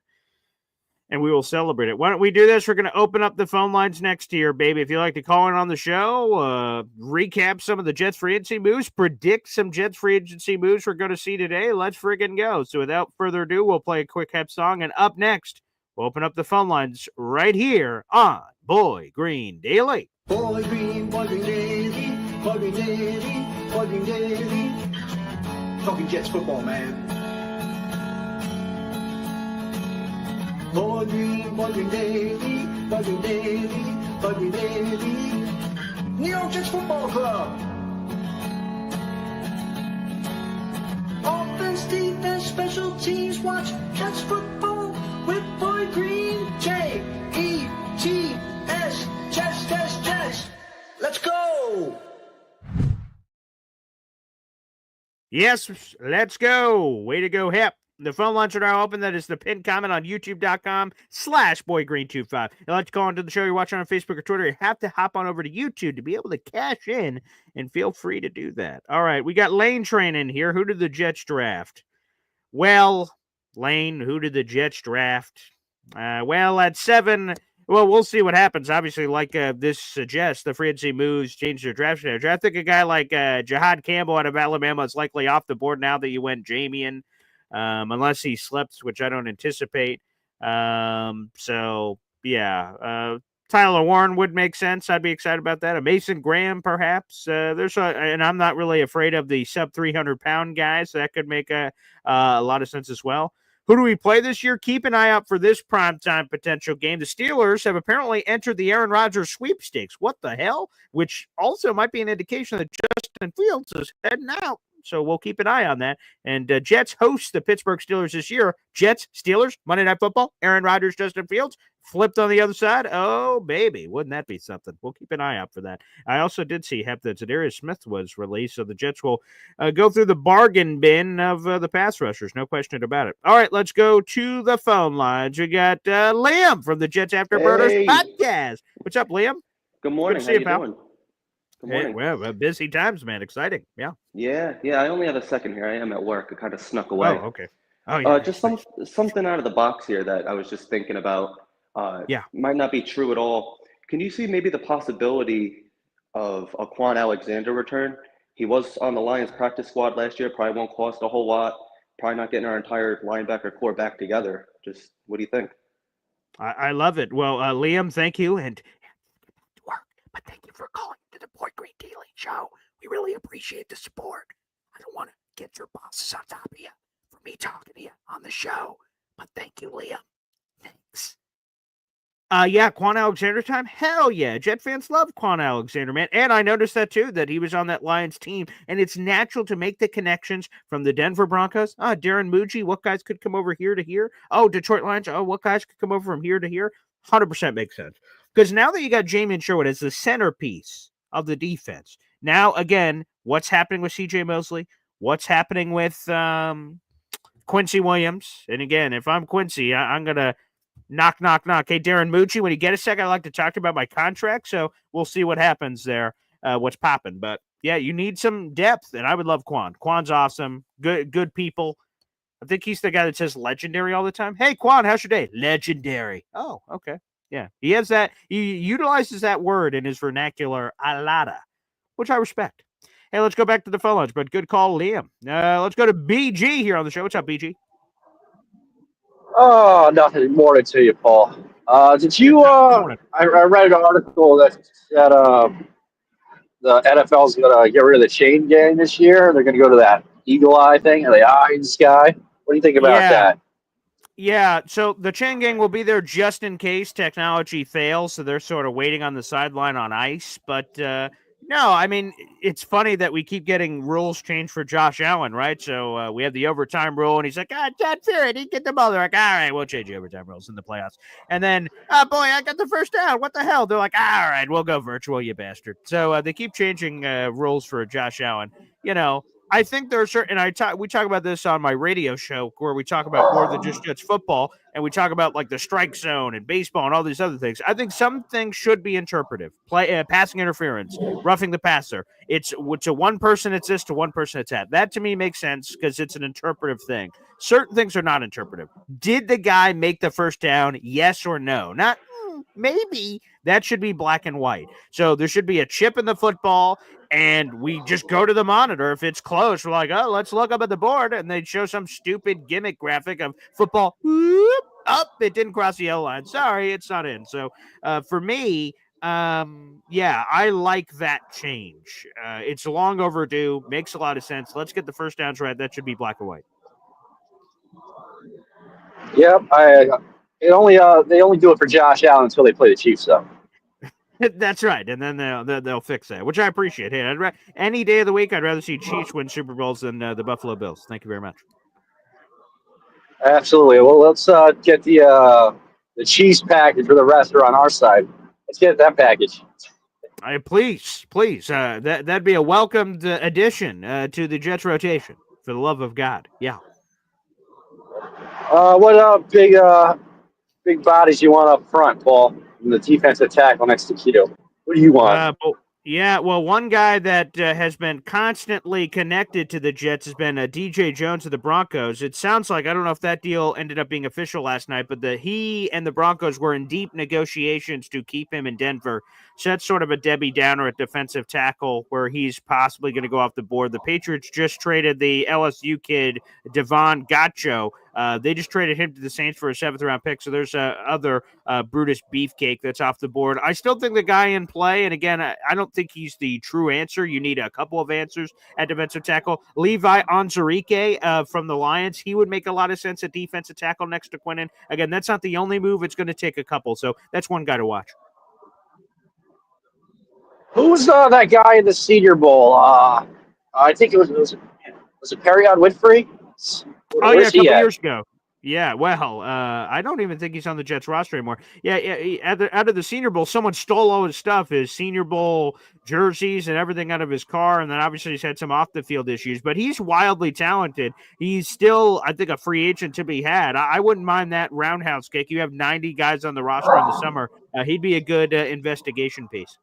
And we will celebrate it. Why don't we do this? We're going to open up the phone lines next year, baby. If you'd like to call in on the show, recap some of the Jets free agency moves, predict some Jets free agency moves we're going to see today, let's friggin' go. So without further ado, we'll play a quick hep song. And up next, we'll open up the phone lines right here on Boy Green Daily. Boy Green Daily, Boy Green Daily, Boy Green Daily. Talking Jets football, man. Boy Green Daily, Boy Green Daily, Boy Green Daily. New York Jets Football Club. Offense, defense, special teams, watch Jets football with Boy Green. J-E-T-S, Jets. Let's go. Yes, let's go. Way to go, Hep. The phone lines are now open. That is the pinned comment on youtube.com/boygreen25. You'd like to call into the show you're watching on Facebook or Twitter, you have to hop on over to YouTube to be able to cash in, and feel free to do that. All right, we got Lane Train in here. Who did the Jets draft? Well, Lane, who did the Jets draft? Well, at 7... Well, we'll see what happens. Obviously, like this suggests, the free agency moves change their draft strategy. I think a guy like Jahad Campbell out of Alabama is likely off the board now that you went Jamian, unless he slips, which I don't anticipate. So, yeah. Tyler Warren would make sense. I'd be excited about that. A Mason Graham, perhaps. And I'm not really afraid of the sub 300-pound guys. So that could make a lot of sense as well. Who do we play this year? Keep an eye out for this primetime potential game. The Steelers have apparently entered the Aaron Rodgers sweepstakes. What the hell? Which also might be an indication that Justin Fields is heading out. So we'll keep an eye on that. And Jets host the Pittsburgh Steelers this year. Jets, Steelers, Monday Night Football, Aaron Rodgers, Justin Fields, flipped on the other side. Oh, baby. Wouldn't that be something? We'll keep an eye out for that. I also did see that Zadarius Smith was released, so the Jets will go through the bargain bin of the pass rushers. No question about it. All right, let's go to the phone lines. We got Liam from the Jets Afterburners podcast. What's up, Liam? Good morning. Good to see How you pal. doing? Good morning. Hey, well, busy times, man. Exciting. Yeah. Yeah. I only have a second here. I am at work. I kind of snuck away. Oh, okay. Oh, yeah. Just something out of the box here that I was just thinking about. Might not be true at all. Can you see maybe the possibility of a Quan Alexander return? He was on the Lions practice squad last year. Probably won't cost a whole lot. Probably not getting our entire linebacker core back together. Just what do you think? I love it. Well, Liam, thank you. And but thank you for calling to the Boy Green Daily Show. We really appreciate the support. I don't want to get your bosses on top of you for me talking to you on the show. But thank you, Liam. Thanks. Yeah, Quan Alexander time? Hell yeah. Jet fans love Quan Alexander, man. And I noticed that too, that he was on that Lions team. And it's natural to make the connections from the Denver Broncos. Darren Muji, what guys could come over here to here? Oh, Detroit Lions, what guys could come over from here to here? 100% makes sense. Because now that you got Jamin Sherwood as the centerpiece of the defense, now, again, what's happening with CJ Mosley? What's happening with Quincy Williams? And again, if I'm Quincy, I'm going to knock. Hey, Darren Mucci, when you get a second, I'd like to talk to you about my contract. So we'll see what happens there, what's popping. But, yeah, you need some depth, and I would love Quan. Quan's awesome. Good people. I think he's the guy that says legendary all the time. Hey, Quan, how's your day? Legendary. Oh, okay. Yeah, he has that. He utilizes that word in his vernacular a lotta, which I respect. Hey, let's go back to the phone lines, but good call, Liam. Let's go to BG here on the show. What's up, BG? Oh, nothing more to you, Paul. Did you? I read an article that said the NFL is going to get rid of the chain gang this year. They're going to go to that eagle eye thing, or the eye in the sky. What do you think about that? Yeah, so the chain gang will be there just in case technology fails, so they're sort of waiting on the sideline on ice. But no, I mean, it's funny that we keep getting rules changed for Josh Allen, right? So we have the overtime rule, and he's like, Todd Fury, he didn't get the ball. They're like, all right, we'll change the overtime rules in the playoffs. And then, boy, I got the first down. What the hell? They're like, all right, we'll go virtual, you bastard. So they keep changing rules for Josh Allen. You know, I think there are certain, and we talk about this on my radio show where we talk about more than just Jets football, and we talk about like the strike zone and baseball and all these other things. I think some things should be interpretive. Passing interference, roughing the passer. It's to one person it's this, to one person it's that. That to me makes sense because it's an interpretive thing. Certain things are not interpretive. Did the guy make the first down? Yes or no? Not maybe. That should be black and white. So there should be a chip in the football, and we just go to the monitor. If it's close, we're like, oh, let's look up at the board, and they show some stupid gimmick graphic of football. Whoop, up, it didn't cross the yellow line. Sorry, it's not in. So for me, yeah, I like that change. It's long overdue. Makes a lot of sense. Let's get the first downs right. That should be black and white. Yep, they only do it for Josh Allen until they play the Chiefs, though. That's right, and then they'll fix that, which I appreciate. Hey, any day of the week, I'd rather see Chiefs win Super Bowls than the Buffalo Bills. Thank you very much. Absolutely. Well, let's get the Chiefs package for the restaurant on our side. Let's get that package. Please. That'd be a welcomed addition to the Jets rotation. For the love of God, yeah. What big bodies you want up front, Paul? In the defensive tackle next to Keto. What do you want? Yeah, well, one guy that has been constantly connected to the Jets has been DJ Jones of the Broncos. It sounds like, I don't know if that deal ended up being official last night, but he and the Broncos were in deep negotiations to keep him in Denver. So that's sort of a Debbie Downer at defensive tackle where he's possibly going to go off the board. The Patriots just traded the LSU kid, Devon Gaccio. They just traded him to the Saints for a 7th-round pick, so there's other Brutus Beefcake that's off the board. I still think the guy in play, and again, I don't think he's the true answer. You need a couple of answers at defensive tackle. Levi Onwuzurike from the Lions, he would make a lot of sense at defensive tackle next to Quinnen. Again, that's not the only move. It's going to take a couple, so that's one guy to watch. Who's that guy in the Senior Bowl? I think it was it Period Winfrey? Oh, yeah, a couple years ago. Yeah, well, I don't even think he's on the Jets roster anymore. Yeah, out of the Senior Bowl, someone stole all his stuff, his Senior Bowl jerseys and everything out of his car, and then obviously he's had some off-the-field issues, but he's wildly talented. He's still, I think, a free agent to be had. I wouldn't mind that roundhouse kick. You have 90 guys on the roster in the summer. He'd be a good investigation piece.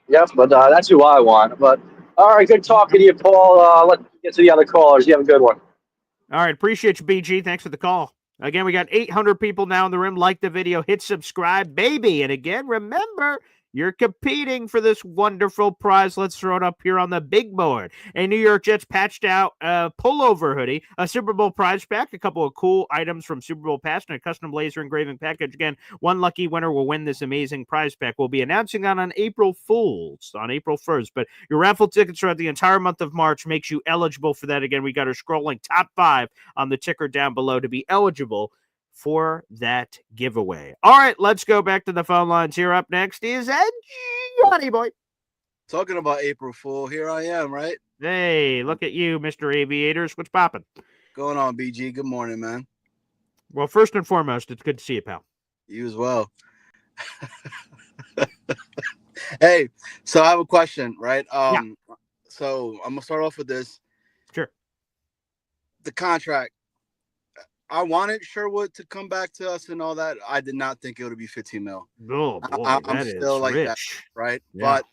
Yes, but that's who I want. But all right, good talking to you, Paul. Let's get to the other callers. You have a good one. All right, appreciate you, BG. Thanks for the call. Again, we got 800 people now in the room. Like the video, hit subscribe, baby. And again, remember, You're competing for this wonderful prize. Let's throw it up here on the big board. A New York Jets patched out pullover hoodie, a Super Bowl prize pack, a couple of cool items from Super Bowl past, and a custom laser engraving package. Again, one lucky winner will win this amazing prize pack. We'll be announcing that on April Fools, on April 1st. But your raffle tickets throughout the entire month of March makes you eligible for that. Again, we got our scrolling top 5 on the ticker down below to be eligible for that giveaway. All right, let's go back to the phone lines. Here up next is Johnny Boy. Talking about April Fool, here I am, right? Hey, look at you, Mr. Aviators. What's popping? Going on, BG. Good morning, man. Well, first and foremost, it's good to see you, pal. You as well. Hey, so I have a question, right? So I'm gonna start off with this. Sure. The contract. I wanted Sherwood to come back to us and all that. I did not think it would be 15 mil. Oh, boy, I'm still like rich. that, right? Yeah. But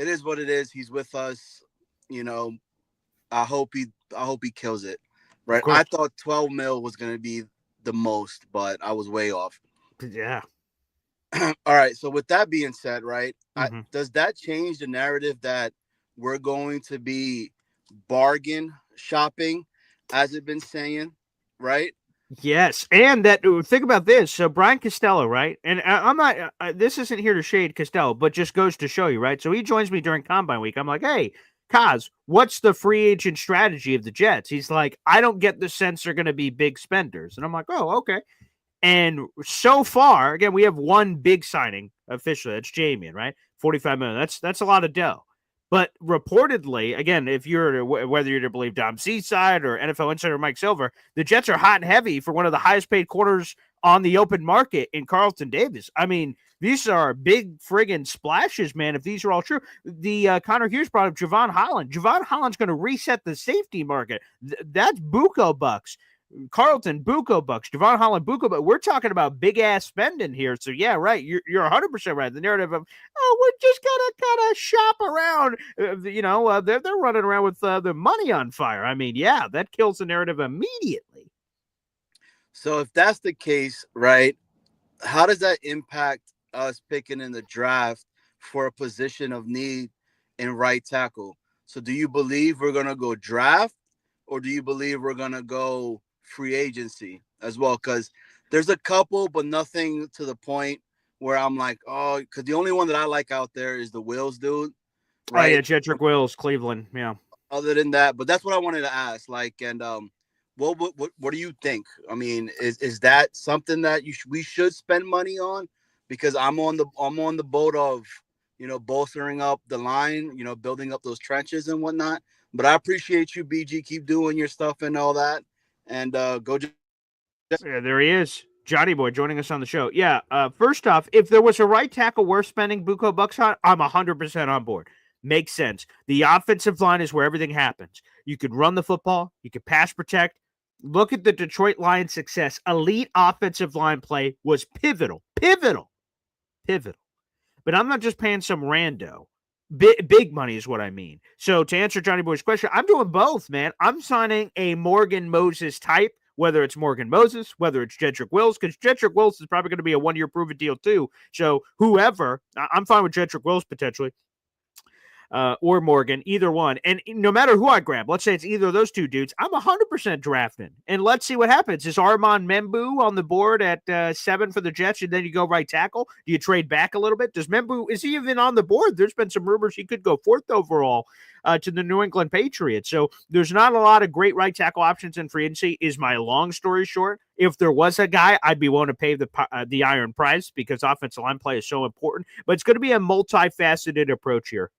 it is what it is. He's with us. You know, I hope he kills it, right? I thought 12 mil was going to be the most, but I was way off. Yeah. All right. So with that being said, right, does that change the narrative that we're going to be bargain shopping, as it's been saying? Right? Yes. And that, think about this. So Brian Costello, right? And I'm not, this isn't here to shade Costello, but just goes to show you, right? So he joins me during Combine Week. I'm like, hey, Kaz, what's the free agent strategy of the Jets? He's like, I don't get the sense they're going to be big spenders. And I'm like, oh, okay. And so far, again, we have one big signing officially. That's Jamian, right? $45 million. That's a lot of dough. But reportedly, again, if you're whether you're to believe Dom Seaside or NFL insider Mike Silver, the Jets are hot and heavy for one of the highest paid corners on the open market in Carlton Davis. I mean, these are big friggin' splashes, man, if these are all true. The Connor Hughes brought up Javon Holland. Javon Holland's going to reset the safety market. That's buco bucks. Carlton, buco bucks. Javon Holland, buco bucks. We're talking about big-ass spending here. So, yeah, right. You're 100% right. The narrative of, we're just going to kind of shop around. They're running around with the money on fire. I mean, yeah, that kills the narrative immediately. So if that's the case, right, how does that impact us picking in the draft for a position of need in right tackle? So do you believe we're going to go draft, or do you believe we're going to go free agency as well? Because there's a couple, but nothing to the point where I'm like, oh, because the only one that I like out there is the Wills dude. Right? Oh, yeah, Jedrick Wills, Cleveland. Yeah. Other than that, but that's what I wanted to ask. Like, and what do you think? I mean, is that something that we should spend money on? Because I'm on the boat of, bolstering up the line, building up those trenches and whatnot. But I appreciate you, BG. Keep doing your stuff and all that. And go. Yeah, there he is. Johnny Boy joining us on the show. Yeah, first off, if there was a right tackle worth spending buco bucks on, I'm 100% on board. Makes sense. The offensive line is where everything happens. You could run the football. You could pass protect. Look at the Detroit Lions' success. Elite offensive line play was pivotal. But I'm not just paying some rando. Big money is what I mean. So to answer Johnny Boy's question, I'm doing both, man. I'm signing a Morgan Moses type, whether it's Morgan Moses, whether it's Jedrick Wills, because Jedrick Wills is probably going to be a one-year prove-it deal too. So whoever, I'm fine with Jedrick Wills potentially. Or Morgan, either one. And no matter who I grab, let's say it's either of those two dudes, I'm 100% drafting. And let's see what happens. Is Armand Membu on the board at 7 for the Jets, and then you go right tackle? Do you trade back a little bit? Is he even on the board? There's been some rumors he could go 4th overall to the New England Patriots. So there's not a lot of great right tackle options in free agency, is my long story short. If there was a guy, I'd be willing to pay the iron price because offensive line play is so important. But it's going to be a multifaceted approach here,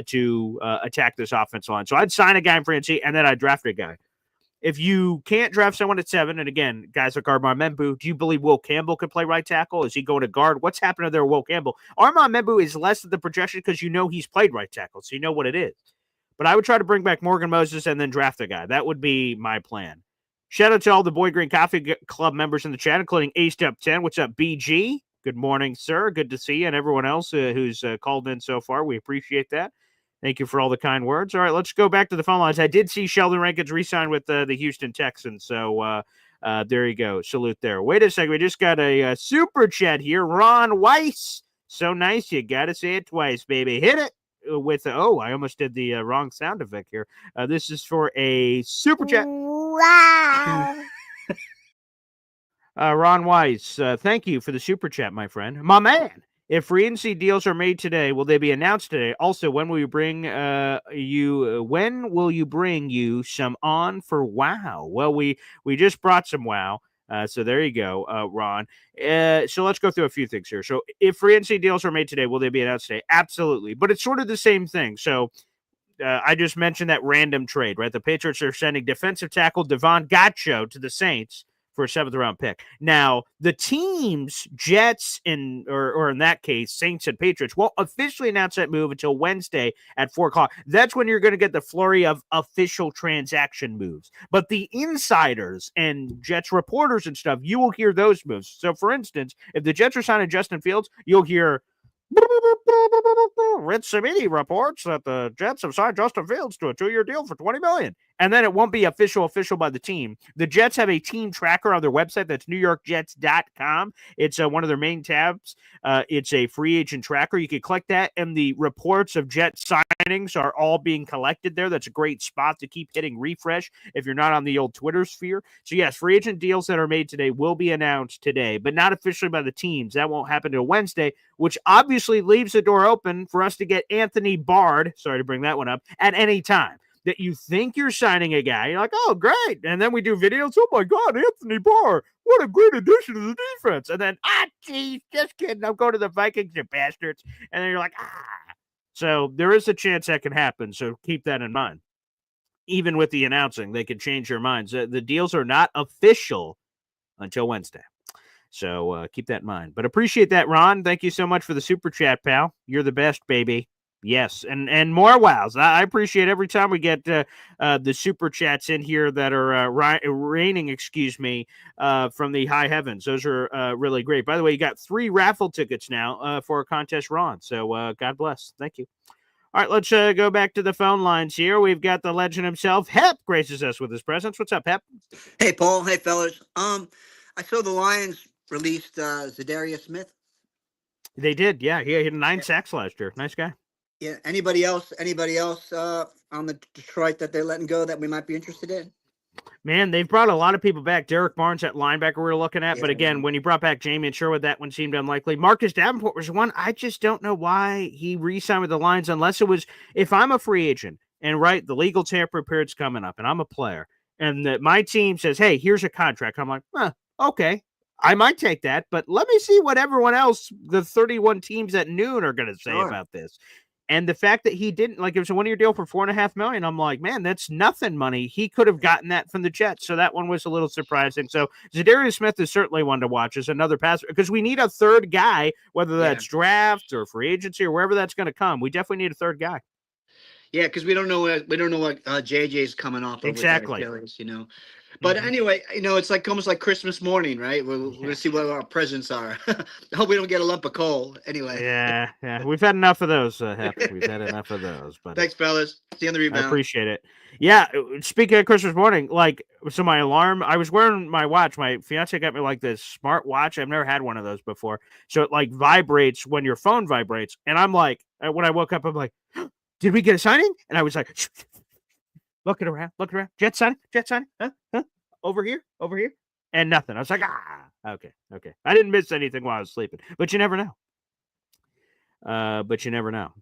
to attack this offensive line. So I'd sign a guy in free agency, and then I'd draft a guy. If you can't draft someone at 7, and again, guys like Armand Membu, do you believe Will Campbell could play right tackle? Is he going to guard? What's happening there, Will Campbell? Armand Membu is less of the projection because he's played right tackle, so you know what it is. But I would try to bring back Morgan Moses and then draft a guy. That would be my plan. Shout out to all the Boy Green Coffee Club members in the chat, including A-Step10. What's up, BG? Good morning, sir. Good to see you. And everyone else who's called in so far. We appreciate that. Thank you for all the kind words. All right, let's go back to the phone lines. I did see Sheldon Rankins re-sign with the Houston Texans. So There you go. Salute there. Wait a second. We just got a super chat here. Ron Weiss. So nice. You got to say it twice, baby. Hit it with, I almost did the wrong sound effect here. This is for a super chat. Wow. Ron Weiss, thank you for the super chat, my friend. My man. If free agency deals are made today, will they be announced today? Also, when will you bring you some on for WoW? Well, we just brought some WoW. So there you go, Ron. So let's go through a few things here. So if free agency deals are made today, will they be announced today? Absolutely. But it's sort of the same thing. So I just mentioned that random trade, right? The Patriots are sending defensive tackle Devon Gotcho to the Saints for a 7th round pick. Now, the teams, Jets, or in that case, Saints and Patriots, won't officially announce that move until Wednesday at 4 o'clock. That's when you're going to get the flurry of official transaction moves. But the insiders and Jets reporters and stuff, you will hear those moves. So, for instance, if the Jets are signing Justin Fields, you'll hear Rich Cimini reports that the Jets have signed Justin Fields to a 2-year deal for $20 million. And then it won't be official by the team. The Jets have a team tracker on their website. That's NewYorkJets.com. It's one of their main tabs. It's a free agent tracker. You can click that, and the reports of Jet signings are all being collected there. That's a great spot to keep hitting refresh if you're not on the old Twitter sphere. So, yes, free agent deals that are made today will be announced today, but not officially by the teams. That won't happen until Wednesday, which obviously leaves the door open for us to get Anthony Bard, sorry to bring that one up, at any time. That you think you're signing a guy, you're like, oh, great. And then we do videos. Oh, my God, Anthony Barr. What a great addition to the defense. And then, geez, just kidding. I'm going to the Vikings, you bastards. And then you're like, So there is a chance that can happen. So keep that in mind. Even with the announcing, they can change their minds. The deals are not official until Wednesday. So keep that in mind. But appreciate that, Ron. Thank you so much for the super chat, pal. You're the best, baby. Yes, and more wows. I appreciate every time we get the super chats in here that are raining, from the high heavens. Those are really great. By the way, you got 3 raffle tickets now for a contest, Ron. So God bless. Thank you. All right, let's go back to the phone lines here. We've got the legend himself. Hep graces us with his presence. What's up, Hep? Hey, Paul. Hey, fellas. I saw the Lions released Zadarius Smith. They did, yeah. He had 9 sacks last year. Nice guy. Yeah. Anybody else on the Detroit that they're letting go that we might be interested in? Man, they've brought a lot of people back. Derek Barnes at linebacker we were looking at. Yeah, but again, when he brought back Jamie and Sherwood, that one seemed unlikely. Marcus Davenport was one. I just don't know why he re-signed with the Lions unless it was, if I'm a free agent and the legal tampering period's coming up and I'm a player and my team says, hey, here's a contract. I'm like, okay. I might take that, but let me see what everyone else, the 31 teams at noon, are going to say about this. And the fact that he didn't, it was a 1-year deal for $4.5 million. I'm like, man, that's nothing money. He could have gotten that from the Jets. So that one was a little surprising. So Zadarius Smith is certainly one to watch as another passer because we need a third guy, whether that's draft or free agency or wherever that's going to come. We definitely need a third guy. Yeah, because we don't know what JJ's coming off of exactly. With Achilles, you know. But anyway, it's almost like Christmas morning, right? We're going to see what our presents are. I hope we don't get a lump of coal. Anyway. Yeah. We've had enough of those, Hep. We've had enough of those. But thanks, fellas. See you on the rebound. I appreciate it. Yeah. Speaking of Christmas morning, so my alarm, I was wearing my watch. My fiance got me this smart watch. I've never had one of those before. So it vibrates when your phone vibrates. And I'm like, when I woke up, I'm like, did we get a signing? And I was like, looking around. Jet signing? Huh? Over here? And nothing. I was like, okay. I didn't miss anything while I was sleeping. But you never know.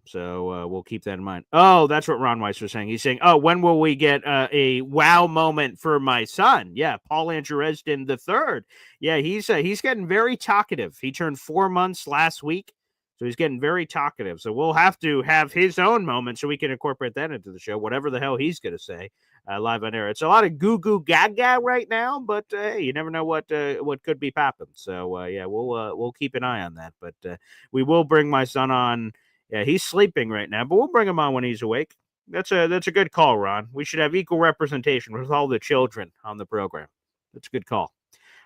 So we'll keep that in mind. Oh, that's what Ron Weiss was saying. He's saying, when will we get a wow moment for my son? Yeah, Paul Andrew-Esden III. Yeah, he's getting very talkative. He turned 4 months last week. So he's getting very talkative. So we'll have to have his own moment so we can incorporate that into the show, whatever the hell he's going to say live on air. It's a lot of goo gaga right now, but hey, you never know what could be popping. So we'll keep an eye on that. But we will bring my son on. Yeah, he's sleeping right now, but we'll bring him on when he's awake. That's a good call, Ron. We should have equal representation with all the children on the program. That's a good call.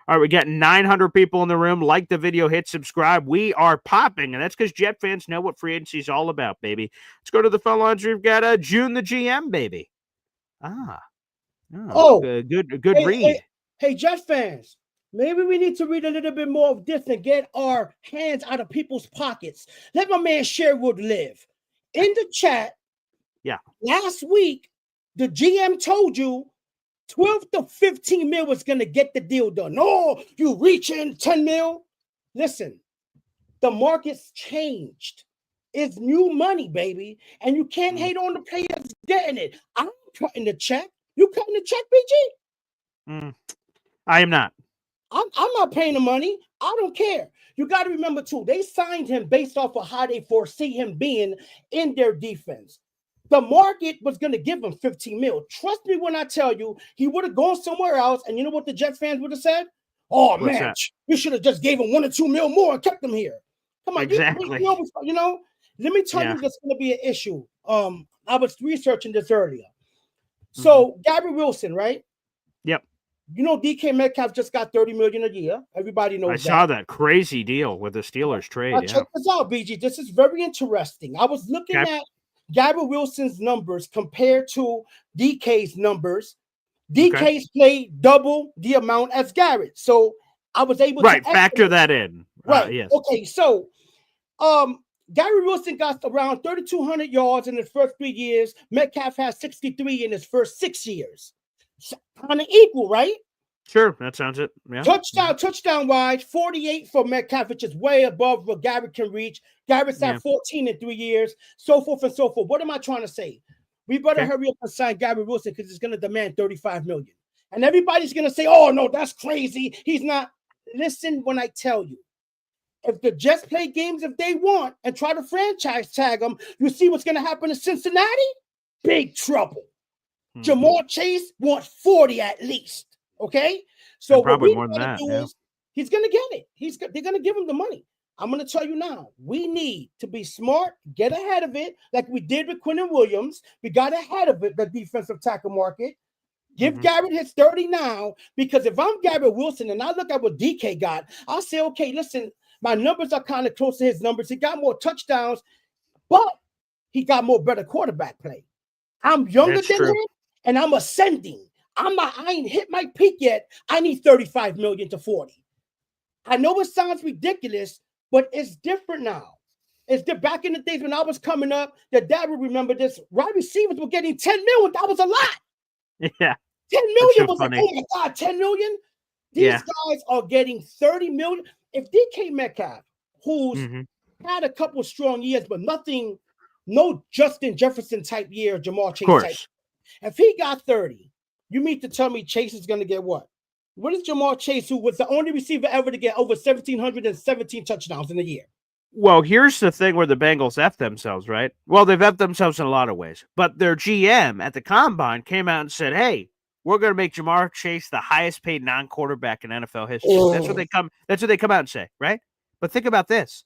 All right, we got 900 people in the room. Like the video, hit subscribe. We are popping, and that's because Jet fans know what free agency is all about, baby. Let's go to the phone lines. We've got June the GM, baby. Good read. Hey, Jet fans, maybe we need to read a little bit more of this and get our hands out of people's pockets. Let my man Sherwood live. In the chat, last week, the GM told you 12 to 15 mil was going to get the deal done. Oh, you reach in 10 mil. Listen, the market's changed. It's new money, baby. And you can't hate on the players getting it. I'm cutting the check. You cutting the check, BG? I am not. I'm not paying the money. I don't care. You got to remember, too, they signed him based off of how they foresee him being in their defense. The market was going to give him 15 mil. Trust me when I tell you, he would have gone somewhere else. And you know what the Jets fans would have said? Oh, What's man, that? you should have just gave him 1 or 2 mil more and kept him here. Come on. Exactly. You know, let me tell you, that's going to be an issue. I was researching this earlier. So, Garrett Wilson, right? Yep. You know, DK Metcalf just got $30 million a year. Everybody knows I saw that crazy deal with the Steelers trade. Now, check this out, BG. This is very interesting. I was looking at Garrett Wilson's numbers compared to DK's numbers. DK's played double the amount as Garrett. So I was able to factor that in. Right. Yes. Okay. So Garrett Wilson got around 3,200 yards in his first 3 years. Metcalf has 63 in his first 6 years. Kind of equal, right? Sure, that sounds it. Yeah. Touchdown wise, 48 for Metcalf, which is way above what Garrett can reach. Garrett's at 14 in 3 years, so forth and so forth. What am I trying to say? We better hurry up and sign Garrett Wilson because it's going to demand $35 million. And everybody's going to say, oh, no, that's crazy. He's not. Listen when I tell you. If the Jets play games if they want and try to franchise tag them, you see what's going to happen in Cincinnati? Big trouble. Jamar Chase wants 40 at least. Okay? So probably more than that. Is he's going to get it. They're going to give him the money. I'm going to tell you now, we need to be smart, get ahead of it, like we did with Quinnen Williams. We got ahead of it, the defensive tackle market. Give Garrett his 30 now, because if I'm Garrett Wilson and I look at what DK got, I'll say, okay, listen, my numbers are kind of close to his numbers. He got more touchdowns, but he got more better quarterback play. I'm younger than him, and I'm ascending. I ain't hit my peak yet. I need 35 million to 40. I know it sounds ridiculous, but it's different now. It's back in the days when I was coming up, that dad would remember this. Wide receivers were getting 10 million. That was a lot. Yeah. 10 million was like, oh my God, 10 million? These guys are getting 30 million. If DK Metcalf, who's had a couple of strong years, but no Justin Jefferson type year, Jamar Chase type. If he got 30, you mean to tell me Chase is going to get what? What is Jamar Chase, who was the only receiver ever to get over 1,717 touchdowns in a year? Well, here's the thing where the Bengals F themselves, right? Well, they've F themselves in a lot of ways. But their GM at the Combine came out and said, hey, we're going to make Jamar Chase the highest paid non-quarterback in NFL history. That's what they come out and say, right? But think about this.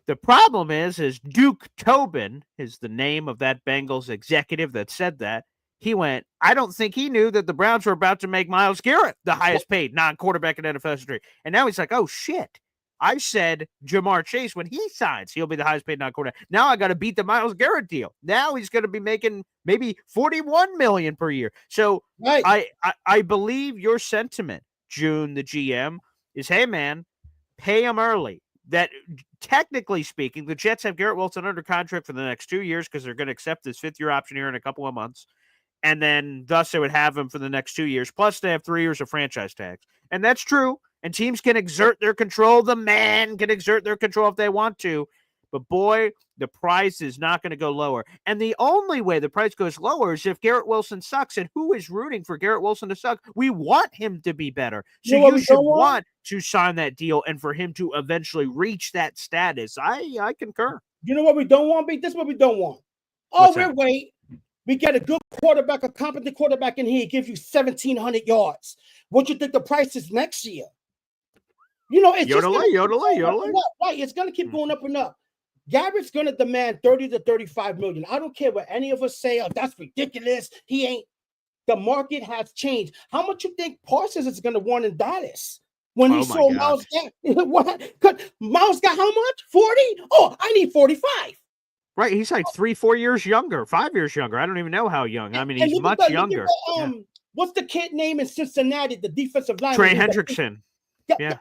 The problem is Duke Tobin is the name of that Bengals executive that said that. He went, I don't think he knew that the Browns were about to make Myles Garrett the highest paid non-quarterback in NFL history. And now he's like, oh, shit. I said Jamar Chase, when he signs, he'll be the highest paid non-quarterback. Now I got to beat the Myles Garrett deal. Now he's going to be making maybe $41 million per year. So I believe your sentiment, June, the GM, is, hey, man, pay him early. That technically speaking, the Jets have Garrett Wilson under contract for the next 2 years because they're going to accept his fifth-year option here in a couple of months. And then thus they would have him for the next 2 years. Plus they have 3 years of franchise tags. And that's true. And teams can exert their control. The man can exert their control if they want to. But boy, the price is not going to go lower. And the only way the price goes lower is if Garrett Wilson sucks. And who is rooting for Garrett Wilson to suck? We want him to be better. So you should want to sign that deal and for him to eventually reach that status. I concur. You know what we don't want, B? This is what we don't want. Oh, wait. We get a good quarterback, a competent quarterback in here. He gives you 1,700 yards. What you think the price is next year? You know, it's yodeling. Right, it's going to keep going up and up. Garrett's going to demand 30 to 35 million. I don't care what any of us say. Oh, that's ridiculous. He ain't. The market has changed. How much you think Parsons is going to want in Dallas when he saw Myles? Myles got how much? 40? Oh, I need 45. Right, he's like 3-4 years younger, 5 years younger. I don't even know how young. I mean, he's much younger. What's the kid name in Cincinnati? The defensive lineman. Trey Hendrickson. Yeah.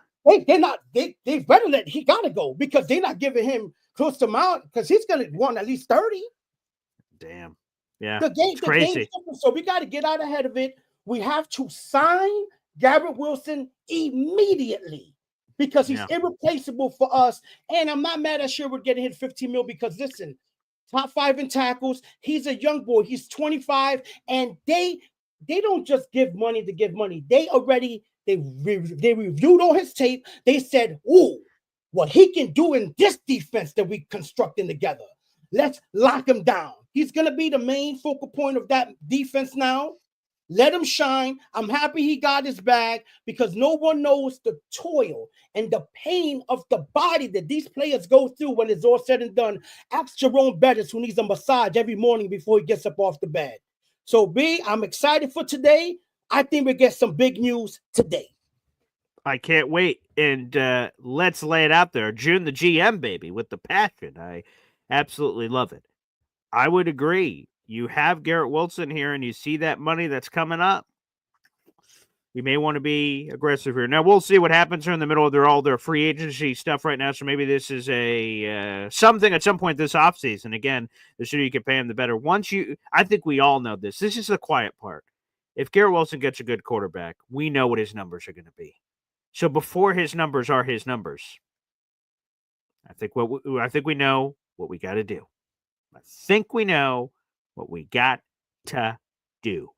They're not. They better let. He got to go because they're not giving him close to amount because he's going to want at least 30. Damn. Yeah. The game, crazy. So we got to get out ahead of it. We have to sign Garrett Wilson immediately because he's irreplaceable for us. And I'm not mad at Sherwood getting hit 15 mil because listen, top 5 in tackles. He's a young boy. He's 25, and they don't just give money to give money. They reviewed all his tape. They said, "Ooh, what he can do in this defense that we constructing together. Let's lock him down. He's gonna be the main focal point of that defense now. Let him shine. I'm happy he got his bag because no one knows the toil and the pain of the body that these players go through when it's all said and done. Ask Jerome Bettis, who needs a massage every morning before he gets up off the bed. So, B, I'm excited for today. I think we get some big news today. I can't wait. And let's lay it out there. June the GM, baby, with the passion. I absolutely love it. I would agree. You have Garrett Wilson here and you see that money that's coming up. You may want to be aggressive here. Now, we'll see what happens here in the middle of all their free agency stuff right now. So maybe this is a something at some point this offseason. Again, the sooner you can pay him, the better. I think we all know this. This is the quiet part. If Garrett Wilson gets a good quarterback, we know what his numbers are going to be. So before his numbers are his numbers, I think we know what we got to do. I think we know what we got to do.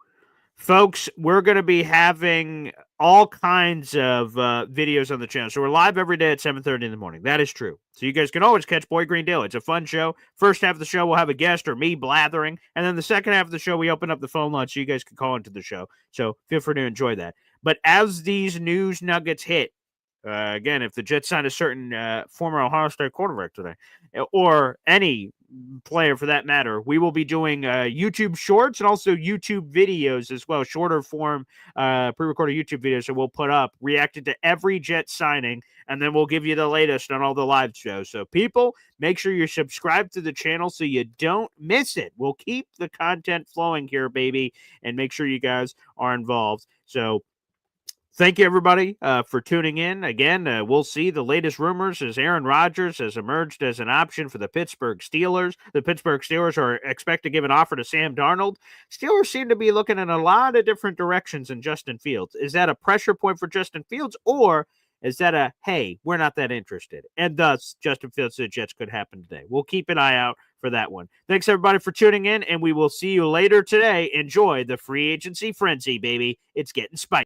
Folks, we're going to be having all kinds of videos on the channel. So we're live every day at 7:30 in the morning. That is true. So you guys can always catch Boy Green Daily. It's a fun show. First half of the show, we'll have a guest or me blathering. And then the second half of the show, we open up the phone line so you guys can call into the show. So feel free to enjoy that. But as these news nuggets hit, again, if the Jets sign a certain former Ohio State quarterback today, or any player for that matter, we will be doing YouTube shorts and also YouTube videos as well, shorter form pre-recorded YouTube videos that we'll put up, reacted to every Jet signing, and then we'll give you the latest on all the live shows. So people, make sure you subscribe to the channel so you don't miss it. We'll keep the content flowing here, baby, and make sure you guys are involved. So thank you, everybody, for tuning in. Again, we'll see the latest rumors as Aaron Rodgers has emerged as an option for the Pittsburgh Steelers. The Pittsburgh Steelers are expect to give an offer to Sam Darnold. Steelers seem to be looking in a lot of different directions in Justin Fields. Is that a pressure point for Justin Fields, or is that a, hey, we're not that interested? And thus, Justin Fields to the Jets could happen today. We'll keep an eye out for that one. Thanks, everybody, for tuning in, and we will see you later today. Enjoy the free agency frenzy, baby. It's getting spicy.